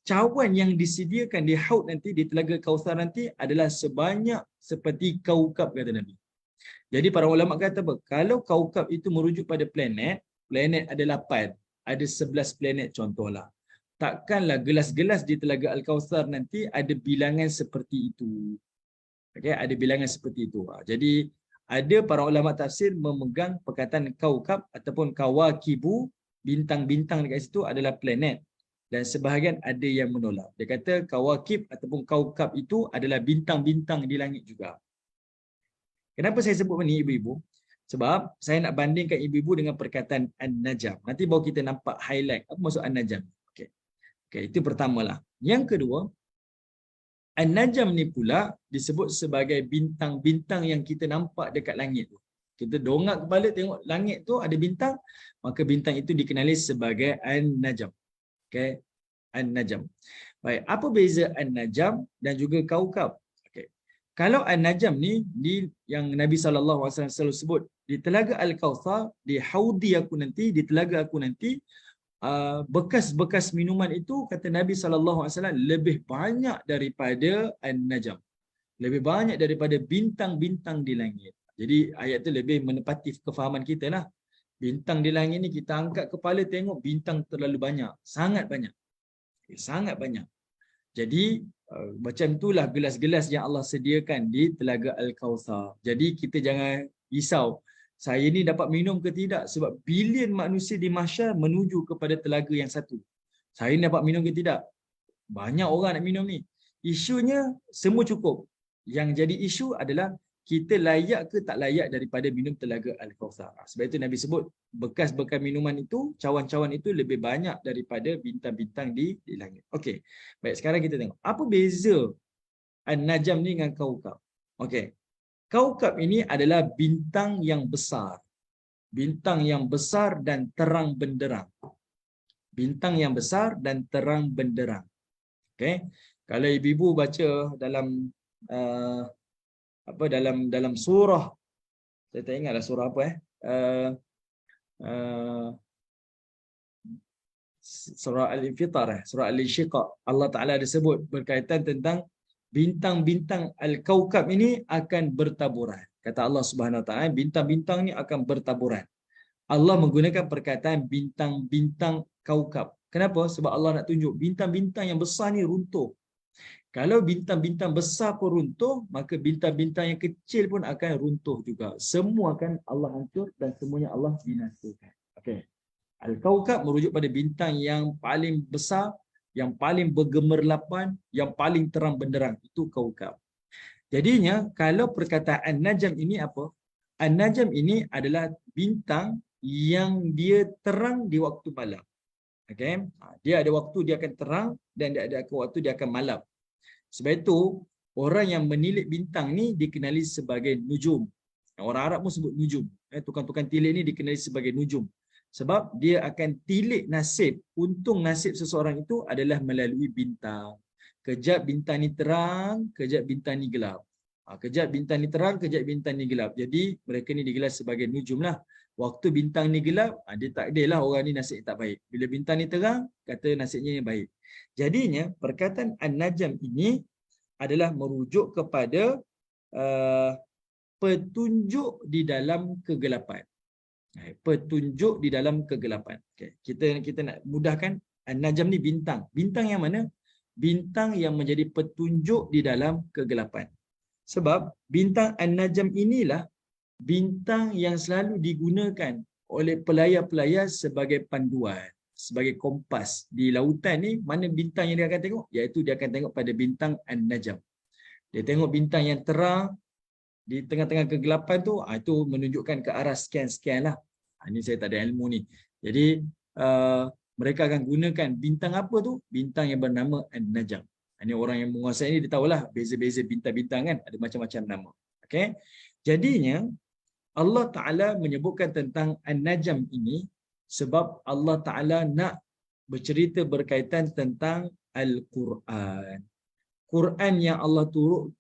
cawan yang disediakan di haud nanti, di telaga Kautsar nanti adalah sebanyak seperti Kaukab, kata Nabi. Jadi para ulama kata apa? Kalau Kaukab itu merujuk pada planet, planet ada 8, ada 11 planet contohlah. Takkanlah gelas-gelas di telaga Al-Kautsar nanti ada bilangan seperti itu. Okay, ada bilangan seperti itu. Jadi ada para ulama tafsir memegang perkataan Kaukab ataupun Kawakibu, bintang-bintang dekat situ adalah planet. Dan sebahagian ada yang menolak. Dia kata Kawakib ataupun Kaukab itu adalah bintang-bintang di langit juga. Kenapa saya sebut ini ibu-ibu? Sebab saya nak bandingkan ibu-ibu dengan perkataan An-Najm. Nanti baru kita nampak highlight. Apa maksud An-Najm? Okey, itu pertamalah. Yang kedua, An-Najm ni pula disebut sebagai bintang-bintang yang kita nampak dekat langit tu. Kita dongak kepala tengok langit tu ada bintang, maka bintang itu dikenali sebagai An-Najm. Okey, An-Najm. Baik, apa beza An-Najm dan juga Kaukab? Okey. Kalau An-Najm ni yang Nabi SAW selalu sebut, di Telaga Al-Kautsar, di haudi aku nanti, di telaga aku nanti, bekas-bekas minuman itu kata Nabi SAW lebih banyak daripada An-Najm. Lebih banyak daripada bintang-bintang di langit. Jadi ayat tu lebih menepati kefahaman kita lah. Bintang di langit ni kita angkat kepala tengok bintang terlalu banyak. Sangat banyak. Sangat banyak. Jadi macam itulah gelas-gelas yang Allah sediakan di Telaga Al-Kautsar. Jadi kita jangan risau. Saya ni dapat minum ke tidak? Sebab bilion manusia di mahsyar menuju kepada telaga yang satu. Saya ni dapat minum ke tidak? Banyak orang nak minum ni. Isunya semua cukup. Yang jadi isu adalah kita layak ke tak layak daripada minum Telaga Al-Kautsar. Sebab itu Nabi sebut bekas-bekas minuman itu, cawan-cawan itu lebih banyak daripada bintang-bintang di langit. Okey. Baik, sekarang kita tengok. Apa beza An-Najm ni dengan Kaukab? Okey. Kaukab ini adalah bintang yang besar. Bintang yang besar dan terang benderang. Bintang yang besar dan terang benderang. Okey. Kalau ibu-ibu baca dalam dalam surah, saya tak ingatlah surah apa surah Al-Infitar, surah Al-Insyiqaq, Allah Taala ada sebut berkaitan tentang bintang-bintang Al-Kaukab ini akan bertaburan. Kata Allah Subhanahu Wa Taala, bintang-bintang ni akan bertaburan. Allah menggunakan perkataan bintang-bintang kaukab. Kenapa? Sebab Allah nak tunjuk bintang-bintang yang besar ni runtuh. Kalau bintang-bintang besar pun runtuh, maka bintang-bintang yang kecil pun akan runtuh juga. Semua akan Allah hancur dan semuanya Allah binasakan. Okey. Al-Kaukab merujuk pada bintang yang paling besar, yang paling bergemerlapan, yang paling terang benderang. Itu Kaukab. Jadinya, kalau perkataan Najm ini apa? An-Najm ini adalah bintang yang dia terang di waktu malam. Okey. Dia ada waktu dia akan terang dan dia ada waktu dia akan malam. Sebab itu, orang yang menilik bintang ni dikenali sebagai nujum. Orang Arab pun sebut nujum. Tukang-tukang tilik ni dikenali sebagai nujum. Sebab dia akan tilik nasib, untung nasib seseorang itu adalah melalui bintang. Kejap bintang ni terang, kejap bintang ni gelap. Kejap bintang ni terang, kejap bintang ni gelap. Jadi mereka ni digelar sebagai nujum lah. Waktu bintang ni gelap, dia takdir lah orang ni nasib tak baik. Bila bintang ni terang, kata nasibnya yang baik. Jadinya perkataan An-Najm ini adalah merujuk kepada petunjuk di dalam kegelapan. Petunjuk di dalam kegelapan. Okay. Kita nak mudahkan, An-Najm ni bintang. Bintang yang mana? Bintang yang menjadi petunjuk di dalam kegelapan. Sebab bintang An-Najm inilah bintang yang selalu digunakan oleh pelayar-pelayar sebagai panduan, sebagai kompas. Di lautan ni, mana bintang yang dia akan tengok? Iaitu dia akan tengok pada bintang An-Najm. Dia tengok bintang yang terang di tengah-tengah kegelapan tu, itu menunjukkan ke arah sekian-sekian lah. Ini saya tak ada ilmu ni. Jadi, mereka akan gunakan bintang apa tu? Bintang yang bernama An-Najm. Ini orang yang menguasai ni, dia tahulah beza-beza bintang-bintang kan. Ada macam-macam nama. Okay? Jadinya, Allah Ta'ala menyebutkan tentang An-Najm ini sebab Allah Ta'ala nak bercerita berkaitan tentang Al-Quran. Quran yang Allah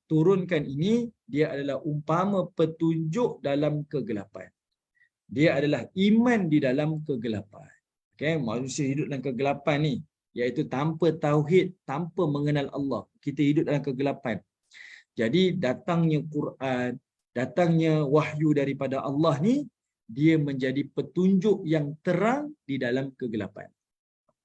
turunkan ini, dia adalah umpama petunjuk dalam kegelapan. Dia adalah iman di dalam kegelapan. Okay? Manusia hidup dalam kegelapan ni, iaitu tanpa tauhid, tanpa mengenal Allah. Kita hidup dalam kegelapan. Jadi datangnya Quran, datangnya wahyu daripada Allah ni, dia menjadi petunjuk yang terang di dalam kegelapan.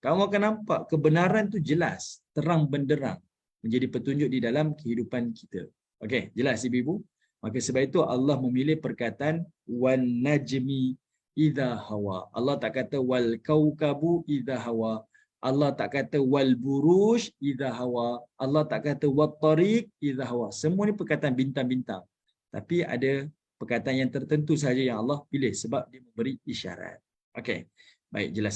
Kamu akan nampak kebenaran tu jelas, terang benderang, menjadi petunjuk di dalam kehidupan kita. Okey, jelas ibu-ibu? Maka sebab itu Allah memilih perkataan wan najmi idza hawa. Allah tak kata wal kaukabu idza hawa. Allah tak kata wal buruj idza hawa. Allah tak kata wat tariq idza hawa. Semua ni perkataan bintang-bintang. Tapi ada perkataan yang tertentu saja yang Allah pilih sebab dia memberi isyarat. Okey. Baik, jelas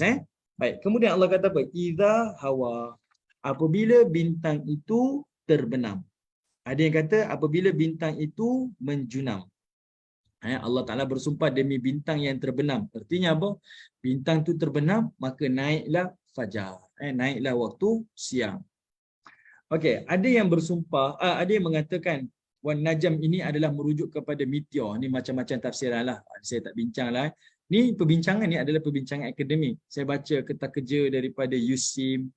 Baik, kemudian Allah kata apa? Idza hawa. Apabila bintang itu terbenam. Ada yang kata apabila bintang itu menjunam. Allah Ta'ala bersumpah demi bintang yang terbenam. Artinya apa? Bintang itu terbenam, maka naiklah fajar. Naiklah waktu siang. Okey, ada yang bersumpah, ada yang mengatakan wan najam ini adalah merujuk kepada meteor. Ni macam-macam tafsiran lah. Saya tak bincang lah. Ni perbincangan ni adalah perbincangan akademik. Saya baca kertas kerja daripada USIM,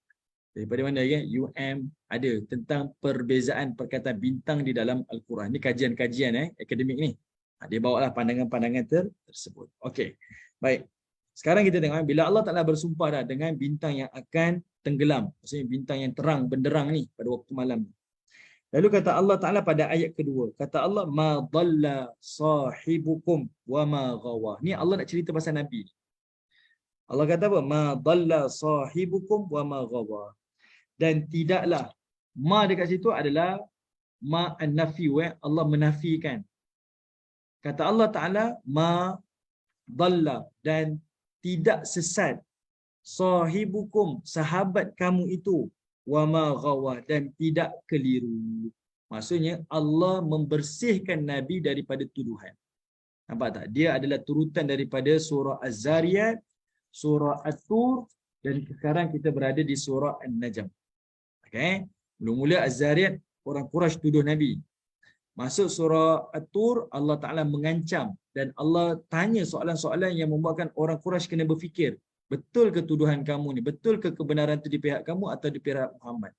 daripada mana ya? UM, ada tentang perbezaan perkataan bintang di dalam Al-Quran. Ni kajian-kajian akademik ni. Dia bawa lah pandangan-pandangan tersebut. Okey. Baik. Sekarang kita tengok bila Allah Taala bersumpah dah dengan bintang yang akan tenggelam, maksudnya bintang yang terang benderang ni pada waktu malam. Lalu kata Allah Taala pada ayat kedua, kata Allah ma dhalla sahibukum wa ma ghawa. Ni Allah nak cerita pasal Nabi. Allah kata apa? Ma dhalla sahibukum wa ma ghawa. Dan tidaklah, ma dekat situ adalah ma an-nafi, Allah menafikan. Kata Allah Taala ma dhalla, dan tidak sesat sahibukum, sahabat kamu itu, wa ma ghawa, dan tidak keliru. Maksudnya Allah membersihkan Nabi daripada tuduhan. Nampak tak? Dia adalah turutan daripada surah Az-Zariyat, surah At-Tur, dan sekarang kita berada di surah An-Najm. Okey. Mula-mula Az-Zariyat, orang Quraisy tuduh Nabi. Masuk surah At-Tur, Allah Ta'ala mengancam dan Allah tanya soalan-soalan yang membuatkan orang Quraisy kena berfikir, betul ke tuduhan kamu ni? Betul ke kebenaran itu di pihak kamu atau di pihak Muhammad?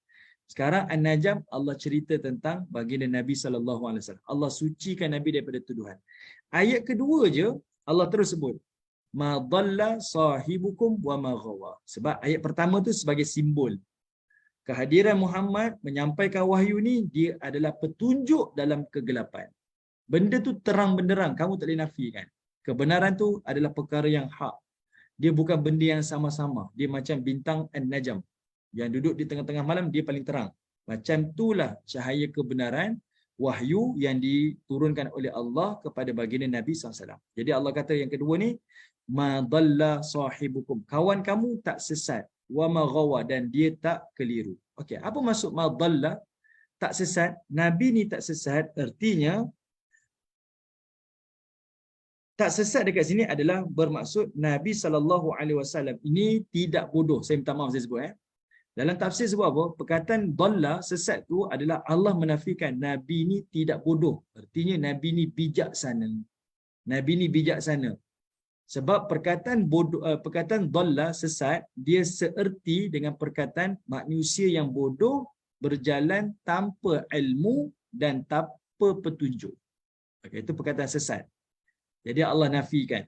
Sekarang An-Najm, Allah cerita tentang baginda Nabi SAW. Allah sucikan Nabi daripada tuduhan. Ayat kedua je, Allah terus sebut, ma dhalla sahibukum wa ma ghawa. Sebab ayat pertama tu sebagai simbol kehadiran Muhammad menyampaikan wahyu ni, dia adalah petunjuk dalam kegelapan. Benda tu terang benderang, kamu tak boleh nafikan. Kebenaran tu adalah perkara yang hak. Dia bukan benda yang sama-sama. Dia macam bintang An-Najm yang duduk di tengah-tengah malam, dia paling terang. Macam itulah cahaya kebenaran, wahyu yang diturunkan oleh Allah kepada baginda Nabi SAW. Jadi Allah kata yang kedua ni, ma dhalla sahibukum, kawan kamu tak sesat, wa ma ghawa, dan dia tak keliru. Okey, apa maksud ma dhalla, tak sesat? Nabi ni tak sesat, artinya tak sesat dekat sini adalah bermaksud Nabi SAW ini tidak bodoh. Saya minta maaf saya sebut. Dalam tafsir sebut apa? Perkataan dhalla, sesat tu adalah Allah menafikan Nabi ni tidak bodoh. Artinya Nabi ni bijaksana. Nabi ni bijaksana. Sebab perkataan bodoh, perkataan dhalla, sesat, dia seerti dengan perkataan manusia yang bodoh berjalan tanpa ilmu dan tanpa petunjuk. Okay, itu perkataan sesat. Jadi Allah nafikan.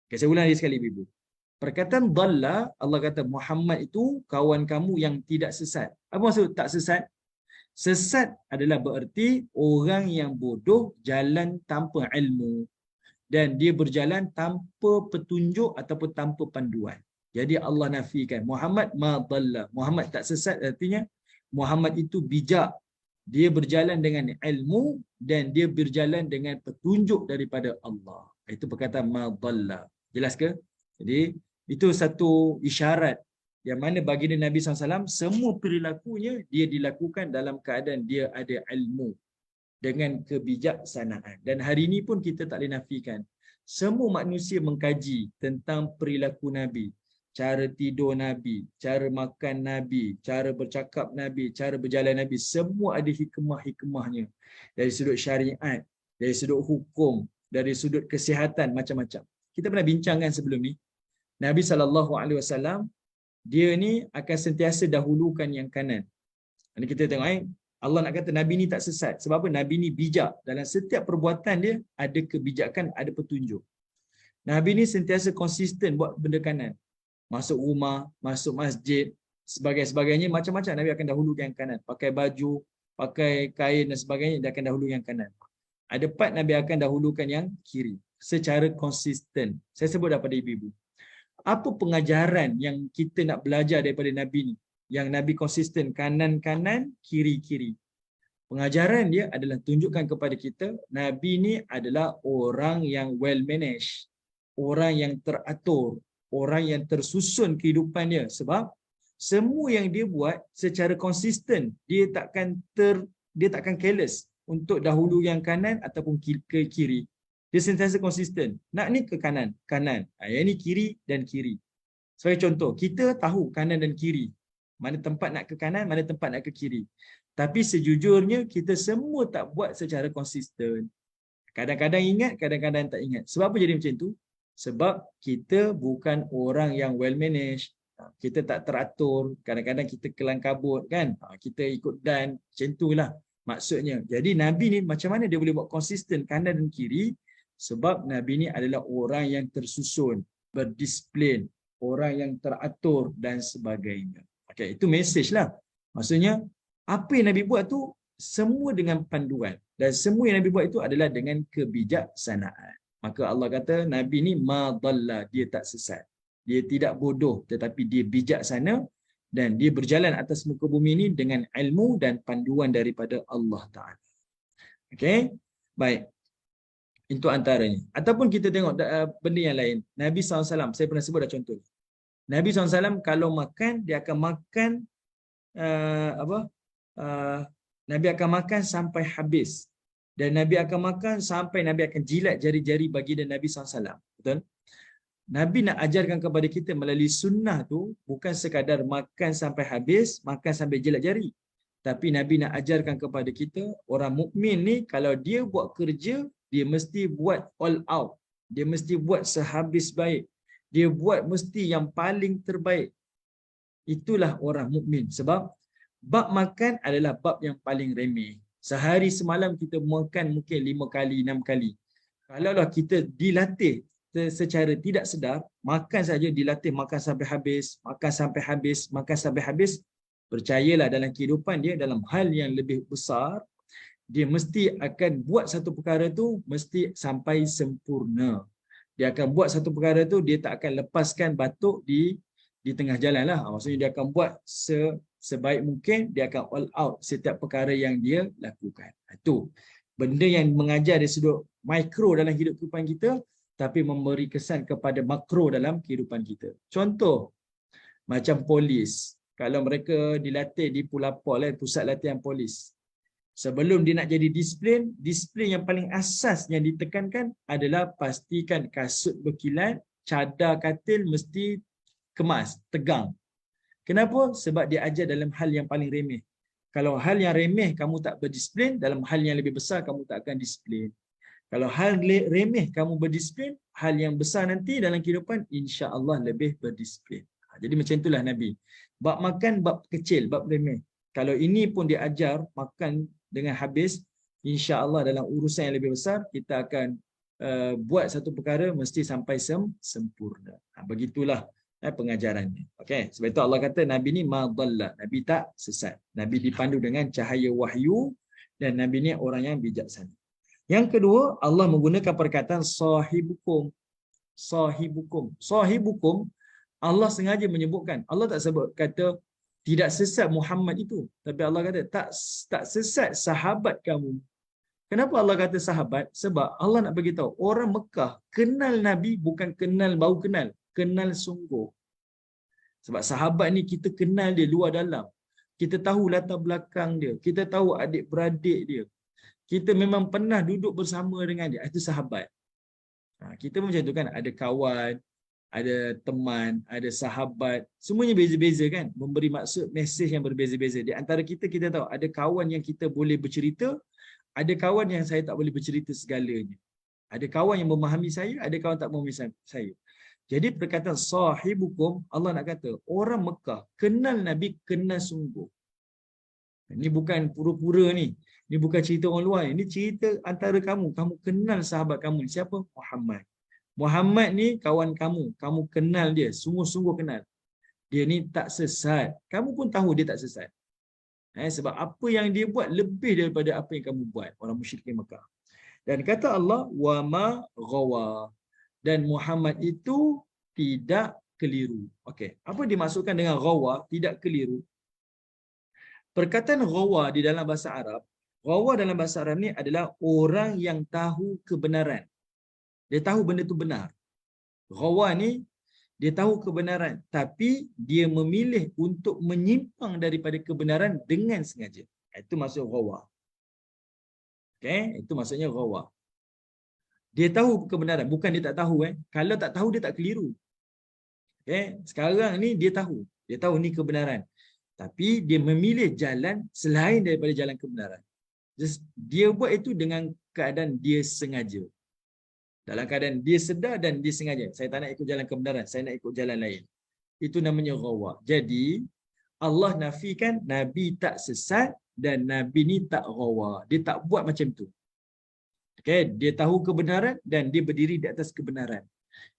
Okay, saya ulang lagi sekali ibu. Perkataan dhalla, Allah kata Muhammad itu kawan kamu yang tidak sesat. Apa maksud tak sesat? Sesat adalah bererti orang yang bodoh jalan tanpa ilmu dan dia berjalan tanpa petunjuk ataupun tanpa panduan. Jadi Allah nafikan Muhammad ma dhalla. Muhammad tak sesat, artinya Muhammad itu bijak. Dia berjalan dengan ilmu dan dia berjalan dengan petunjuk daripada Allah. Itu perkataan ma dhalla. Jelas ke? Jadi itu satu isyarat yang mana baginda Nabi SAW semua perilakunya dia dilakukan dalam keadaan dia ada ilmu dengan kebijaksanaan. Dan hari ini pun kita tak boleh nafikan. Semua manusia mengkaji tentang perilaku Nabi, cara tidur Nabi, cara makan Nabi, cara bercakap Nabi, cara berjalan Nabi. Semua ada hikmah-hikmahnya. Dari sudut syariat, dari sudut hukum, dari sudut kesihatan, macam-macam. Kita pernah bincangkan sebelum ni. Nabi SAW, dia ni akan sentiasa dahulukan yang kanan. Ini kita tengok Allah nak kata Nabi ni tak sesat. Sebab apa? Nabi ni bijak. Dalam setiap perbuatan dia, ada kebijakan, ada petunjuk. Nabi ni sentiasa konsisten buat benda kanan. Masuk rumah, masuk masjid, sebagainya, macam-macam Nabi akan dahulukan yang kanan. Pakai baju, pakai kain dan sebagainya, dia akan dahulu yang kanan. Ada part Nabi akan dahulukan yang kiri. Secara konsisten. Saya sebut daripada ibu-ibu. Apa pengajaran yang kita nak belajar daripada Nabi ni? Yang Nabi konsisten kanan-kanan, kiri-kiri. Pengajaran dia adalah tunjukkan kepada kita, Nabi ni adalah orang yang well managed, orang yang teratur, orang yang tersusun kehidupan dia. Sebab semua yang dia buat secara konsisten, dia takkan careless untuk dahulu yang kanan ataupun ke kiri. Dia sentiasa konsisten. Nak ni ke kanan, kanan. Yang ni kiri dan kiri. Sebagai contoh, kita tahu kanan dan kiri. mana tempat nak ke kanan, mana tempat nak ke kiri. Tapi sejujurnya kita semua tak buat secara konsisten. Kadang-kadang ingat, kadang-kadang tak ingat. Sebab apa jadi macam tu? Sebab kita bukan orang yang well managed. Kita tak teratur. Kadang-kadang kita kelang kabut kan. Kita ikut dan macam itulah maksudnya. Jadi Nabi ni macam mana dia boleh buat konsisten kanan dan kiri? Sebab Nabi ni adalah orang yang tersusun, berdisiplin, orang yang teratur dan sebagainya. Okay, itu message lah. Maksudnya apa yang Nabi buat tu semua dengan panduan. Dan semua yang Nabi buat itu adalah dengan kebijaksanaan. Maka Allah kata Nabi ni ma dhalla, dia tak sesat. Dia tidak bodoh tetapi dia bijaksana dan dia berjalan atas muka bumi ini dengan ilmu dan panduan daripada Allah Ta'ala. Okey? Baik. Itu antaranya. Ataupun kita tengok benda yang lain. Nabi SAW, saya pernah sebut dah contoh. Nabi SAW kalau makan, dia akan makan Nabi akan makan sampai habis. Dan Nabi akan makan sampai Nabi akan jilat jari-jari baginda Nabi SAW. Betul? Nabi nak ajarkan kepada kita melalui sunnah tu bukan sekadar makan sampai habis, makan sampai jilat jari. Tapi Nabi nak ajarkan kepada kita, orang mukmin ni kalau dia buat kerja, dia mesti buat all out. Dia mesti buat sehabis baik. Dia buat mesti yang paling terbaik. Itulah orang mukmin. Sebab bab makan adalah bab yang paling remeh. Sehari semalam kita makan mungkin 5 kali, 6 kali. Kalaulah kita dilatih secara tidak sedar, makan saja dilatih makan sampai habis, makan sampai habis, makan sampai habis, percayalah dalam kehidupan dia, dalam hal yang lebih besar, dia mesti akan buat satu perkara tu mesti sampai sempurna. Dia akan buat satu perkara tu, dia tak akan lepaskan batuk di tengah jalan lah. Maksudnya dia akan buat sebaik mungkin, dia akan all out setiap perkara yang dia lakukan. Itu benda yang mengajar dari sudut mikro dalam hidup kehidupan kita, tapi memberi kesan kepada makro dalam kehidupan kita. Contoh, macam polis. Kalau mereka dilatih di Pulapol, pusat latihan polis. Sebelum dia nak jadi disiplin yang paling asas yang ditekankan adalah pastikan kasut berkilat, cadar katil mesti kemas, tegang. Kenapa? Sebab dia ajar dalam hal yang paling remeh. Kalau hal yang remeh kamu tak berdisiplin, dalam hal yang lebih besar kamu tak akan disiplin. Kalau hal remeh kamu berdisiplin, hal yang besar nanti dalam kehidupan insya-Allah lebih berdisiplin. Jadi macam itulah Nabi. Bab makan, bab kecil, bab remeh. Kalau ini pun dia ajar makan dengan habis, insya-Allah dalam urusan yang lebih besar kita akan buat satu perkara mesti sampai sempurna. Begitulah pengajarannya. Okey, sebab itu Allah kata Nabi ni ma dhalla, Nabi tak sesat. Nabi dipandu dengan cahaya wahyu dan Nabi ni orang yang bijaksana. Yang kedua, Allah menggunakan perkataan sahibukum. Sahibukum. Sahibukum, Allah sengaja menyebutkan. Allah tak sebut kata tidak sesat Muhammad itu, tapi Allah kata tak sesat sahabat kamu. Kenapa Allah kata sahabat? Sebab Allah nak bagi tahu orang Mekah kenal Nabi bukan kenal bau kenal, kenal sungguh. Sebab sahabat ni kita kenal dia luar dalam. Kita tahu latar belakang dia, kita tahu adik-beradik dia. Kita memang pernah duduk bersama dengan dia. Itu sahabat. Kita macam tu kan, ada kawan, ada teman, ada sahabat, semuanya beza-beza kan, memberi maksud mesej yang berbeza-beza. Di antara kita tahu ada kawan yang kita boleh bercerita, ada kawan yang saya tak boleh bercerita segalanya. Ada kawan yang memahami saya, ada kawan tak memahami saya. Jadi perkataan sahibukum, Allah nak kata orang Mekah kenal Nabi, kenal sungguh. Ini bukan pura-pura ni. Ini bukan cerita orang luar. Ini cerita antara kamu. Kamu kenal sahabat kamu. Siapa? Muhammad. Muhammad ni kawan kamu. Kamu kenal dia. Sungguh-sungguh kenal. Dia ni tak sesat. Kamu pun tahu dia tak sesat. Sebab apa yang dia buat lebih daripada apa yang kamu buat. Orang musyrikin Mekah. Dan kata Allah, wa ma ghawa. Dan Muhammad itu tidak keliru. Okey. Apa dimaksudkan dengan ghawa, tidak keliru? Perkataan ghawa di dalam bahasa Arab, ghawa dalam bahasa Arab ni adalah orang yang tahu kebenaran. Dia tahu benda tu benar. Ghawa ni dia tahu kebenaran tapi dia memilih untuk menyimpang daripada kebenaran dengan sengaja. Itu maksud ghawa. Okey, itu maksudnya ghawa. Dia tahu kebenaran, bukan dia tak tahu Kalau tak tahu dia tak keliru. Okey, sekarang ni dia tahu. Dia tahu ni kebenaran. Tapi dia memilih jalan selain daripada jalan kebenaran. Dia buat itu dengan keadaan dia sengaja. Dalam keadaan dia sedar dan dia sengaja. Saya tak nak ikut jalan kebenaran, saya nak ikut jalan lain. Itu namanya ghawa. Jadi Allah nafikan Nabi tak sesat dan Nabi ni tak ghawa. Dia tak buat macam tu. Okay? Dia tahu kebenaran dan dia berdiri di atas kebenaran.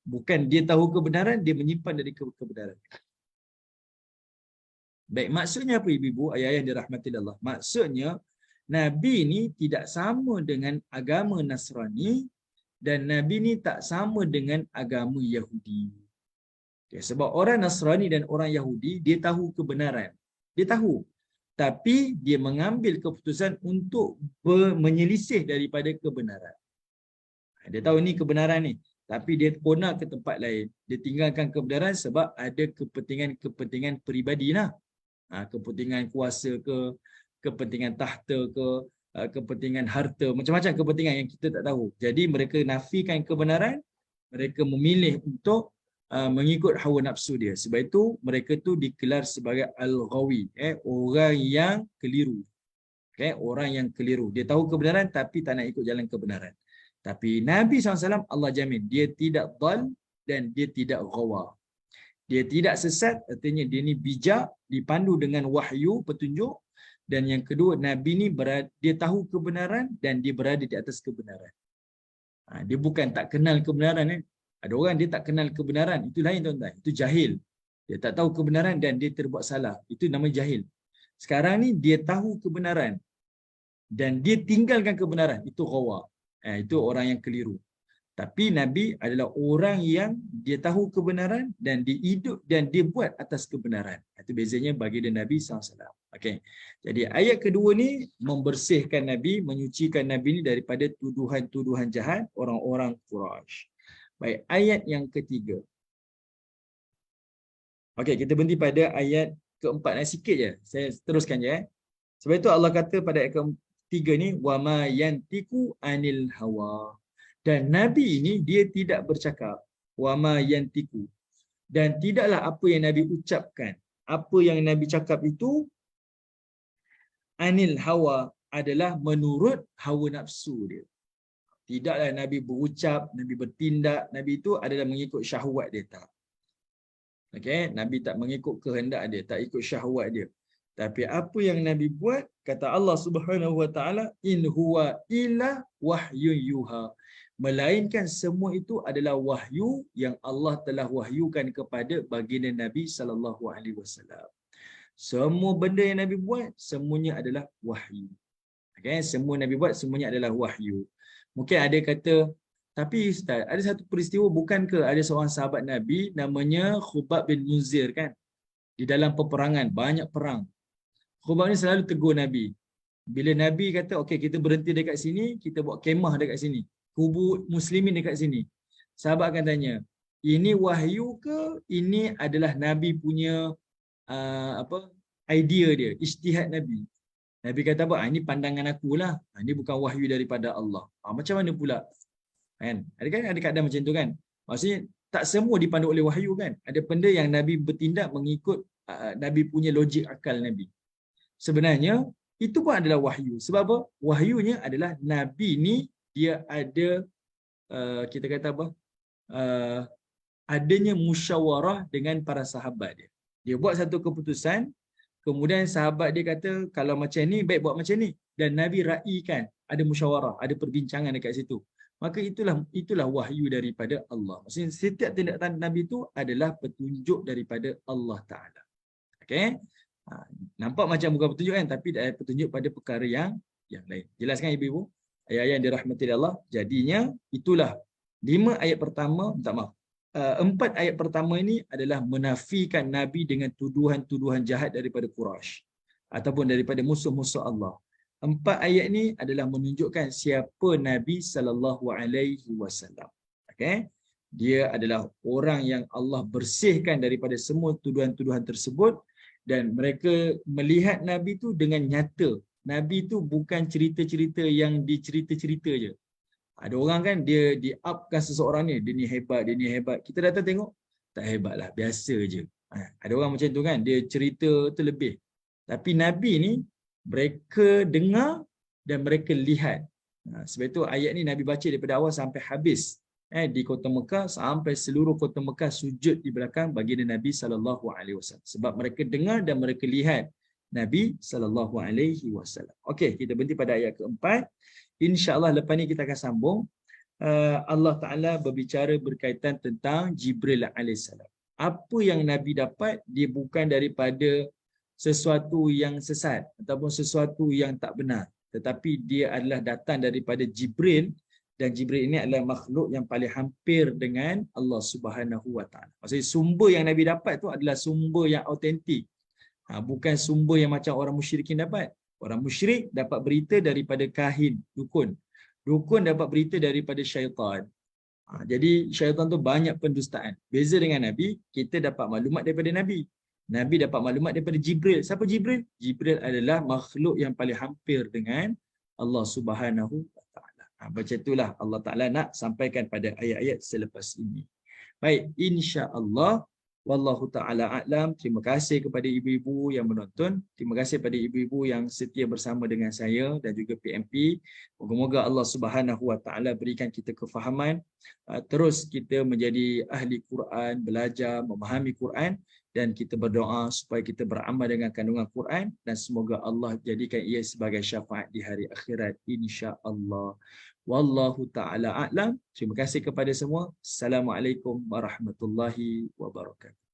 Bukan dia tahu kebenaran, dia menyimpan dari kebenaran. Baik, maksudnya apa ibu-ibu, ayah yang dirahmati Allah? Maksudnya, Nabi ni tidak sama dengan agama Nasrani dan Nabi ni tak sama dengan agama Yahudi. Okay, sebab orang Nasrani dan orang Yahudi, dia tahu kebenaran. Dia tahu. Tapi dia mengambil keputusan untuk menyelisih daripada kebenaran. Dia tahu ni kebenaran ni. Tapi dia konak ke tempat lain. Dia tinggalkan kebenaran sebab ada kepentingan peribadi lah. Kepentingan kuasa ke, kepentingan tahta ke, kepentingan harta, macam-macam kepentingan yang kita tak tahu. Jadi mereka nafikan kebenaran, mereka memilih untuk mengikut hawa nafsu dia. Sebab itu mereka tu dikelar sebagai al-ghawi, orang yang keliru. Orang yang keliru. Dia tahu kebenaran tapi tak nak ikut jalan kebenaran. Tapi Nabi SAW, Allah jamin, dia tidak dhal dan dia tidak ghawa. Dia tidak sesat, artinya dia ni bijak, dipandu dengan wahyu, petunjuk. Dan yang kedua, Nabi ni dia tahu kebenaran dan dia berada di atas kebenaran. Dia bukan tak kenal kebenaran. Ada orang dia tak kenal kebenaran, itu lain tuan-tuan. Itu jahil. Dia tak tahu kebenaran dan dia terbuat salah. Itu nama jahil. Sekarang ni dia tahu kebenaran dan dia tinggalkan kebenaran. Itu ghawa. Itu orang yang keliru. Tapi Nabi adalah orang yang dia tahu kebenaran dan dia hidup dan dia buat atas kebenaran. Itu bezanya baginda Nabi SAW. Okay. Jadi ayat kedua ni membersihkan Nabi, menyucikan Nabi ni daripada tuduhan-tuduhan jahat orang-orang Quraisy. Baik, ayat yang ketiga. Okey, kita berhenti pada ayat keempat. Sikit je. Saya teruskan je. Sebab itu Allah kata pada ayat ketiga ni, wama yantiku anil hawa. Dan Nabi ini dia tidak bercakap. Wama yantiku. Dan tidaklah apa yang Nabi ucapkan. Apa yang Nabi cakap itu anil hawa adalah menurut hawa nafsu dia. Tidaklah Nabi berucap, Nabi bertindak, Nabi itu adalah mengikut syahwat dia, tak. Okay? Nabi tak mengikut kehendak dia, tak ikut syahwat dia. Tapi apa yang Nabi buat, kata Allah Subhanahu Wa Taala, in huwa illa wahyun yuha. Melainkan semua itu adalah wahyu yang Allah telah wahyukan kepada baginda Nabi sallallahu alaihi wasallam. Semua benda yang Nabi buat, semuanya adalah wahyu. Okay? Semua Nabi buat, semuanya adalah wahyu. Mungkin ada kata, tapi Ustaz, ada satu peristiwa, bukankah ada seorang sahabat Nabi namanya Khubab bin Munzir kan? Di dalam peperangan, banyak perang. Khubab ni selalu tegur Nabi. Bila Nabi kata, okey kita berhenti dekat sini, kita buat kemah dekat sini. Kubur muslimin dekat sini. Sahabat akan tanya, ini wahyu ke? Ini adalah Nabi punya idea dia, ijtihad Nabi. Nabi kata apa? Ini pandangan akulah. Ini bukan wahyu daripada Allah. Macam mana pula? Kan? Ada keadaan macam tu kan? Maksudnya tak semua dipandu oleh wahyu kan? Ada benda yang Nabi bertindak mengikut Nabi punya logik akal Nabi. Sebenarnya itu pun adalah wahyu. Sebab apa? Wahyunya adalah Nabi ni dia ada kita kata apa? Adanya musyawarah dengan para sahabat dia. Dia buat satu keputusan, kemudian sahabat dia kata kalau macam ni baik buat macam ni, dan Nabi raikan, ada musyawarah, ada perbincangan dekat situ. Maka itulah wahyu daripada Allah. Maksudnya setiap tindakan Nabi itu adalah petunjuk daripada Allah Taala. Okey? Nampak macam bukan petunjuk kan, tapi ada petunjuk pada perkara yang lain. Jelaskan ibu-ibu? Ayat-ayat yang dirahmati Allah. Jadinya itulah 5 ayat pertama, 4 ayat pertama ini adalah menafikan Nabi dengan tuduhan-tuduhan jahat daripada Quraisy ataupun daripada musuh-musuh Allah. 4 ayat ini adalah menunjukkan siapa Nabi sallallahu alaihi wasallam. Okey? Dia adalah orang yang Allah bersihkan daripada semua tuduhan-tuduhan tersebut dan mereka melihat Nabi tu dengan nyata. Nabi tu bukan cerita-cerita yang dicerita-cerita je. Ada orang kan dia di-upkan seseorang ni, dia ni hebat, dia ni hebat. Kita datang tengok, tak hebat lah, biasa je. Ada orang macam tu kan, dia cerita tu lebih. Tapi Nabi ni mereka dengar dan mereka lihat. Sebab itu ayat ni Nabi baca daripada awal sampai habis. Di kota Mekah sampai seluruh kota Mekah sujud di belakang baginda Nabi SAW. Sebab mereka dengar dan mereka lihat Nabi SAW. Okey, kita berhenti pada ayat keempat. InsyaAllah lepas ni kita akan sambung. Allah Ta'ala berbicara berkaitan tentang Jibril AS. Apa yang Nabi dapat, dia bukan daripada sesuatu yang sesat ataupun sesuatu yang tak benar. Tetapi dia adalah datang daripada Jibril, dan Jibril ini adalah makhluk yang paling hampir dengan Allah Subhanahu Wa Taala. Maksudnya sumber yang Nabi dapat tu adalah sumber yang autentik. Bukan sumber yang macam orang musyrikin dapat. Orang musyrik dapat berita daripada kahin, dukun. Dukun dapat berita daripada syaitan. Jadi syaitan tu banyak pendustaan. Beza dengan Nabi, kita dapat maklumat daripada Nabi. Nabi dapat maklumat daripada Jibril. Siapa Jibril? Jibril adalah makhluk yang paling hampir dengan Allah Subhanahu Wa Taala. Macam itulah Allah Ta'ala nak sampaikan pada ayat-ayat selepas ini. Baik, insya-Allah. Wallahu ta'ala a'lam. Terima kasih kepada ibu-ibu yang menonton. Terima kasih kepada ibu-ibu yang setia bersama dengan saya dan juga PMP. Moga-moga Allah Subhanahu Wa Ta'ala berikan kita kefahaman. Terus kita menjadi ahli Quran, belajar, memahami Quran, dan kita berdoa supaya kita beramal dengan kandungan Quran, dan semoga Allah jadikan ia sebagai syafaat di hari akhirat, insya-Allah. Wallahu ta'ala a'lam. Terima kasih kepada semua. Assalamualaikum warahmatullahi wabarakatuh.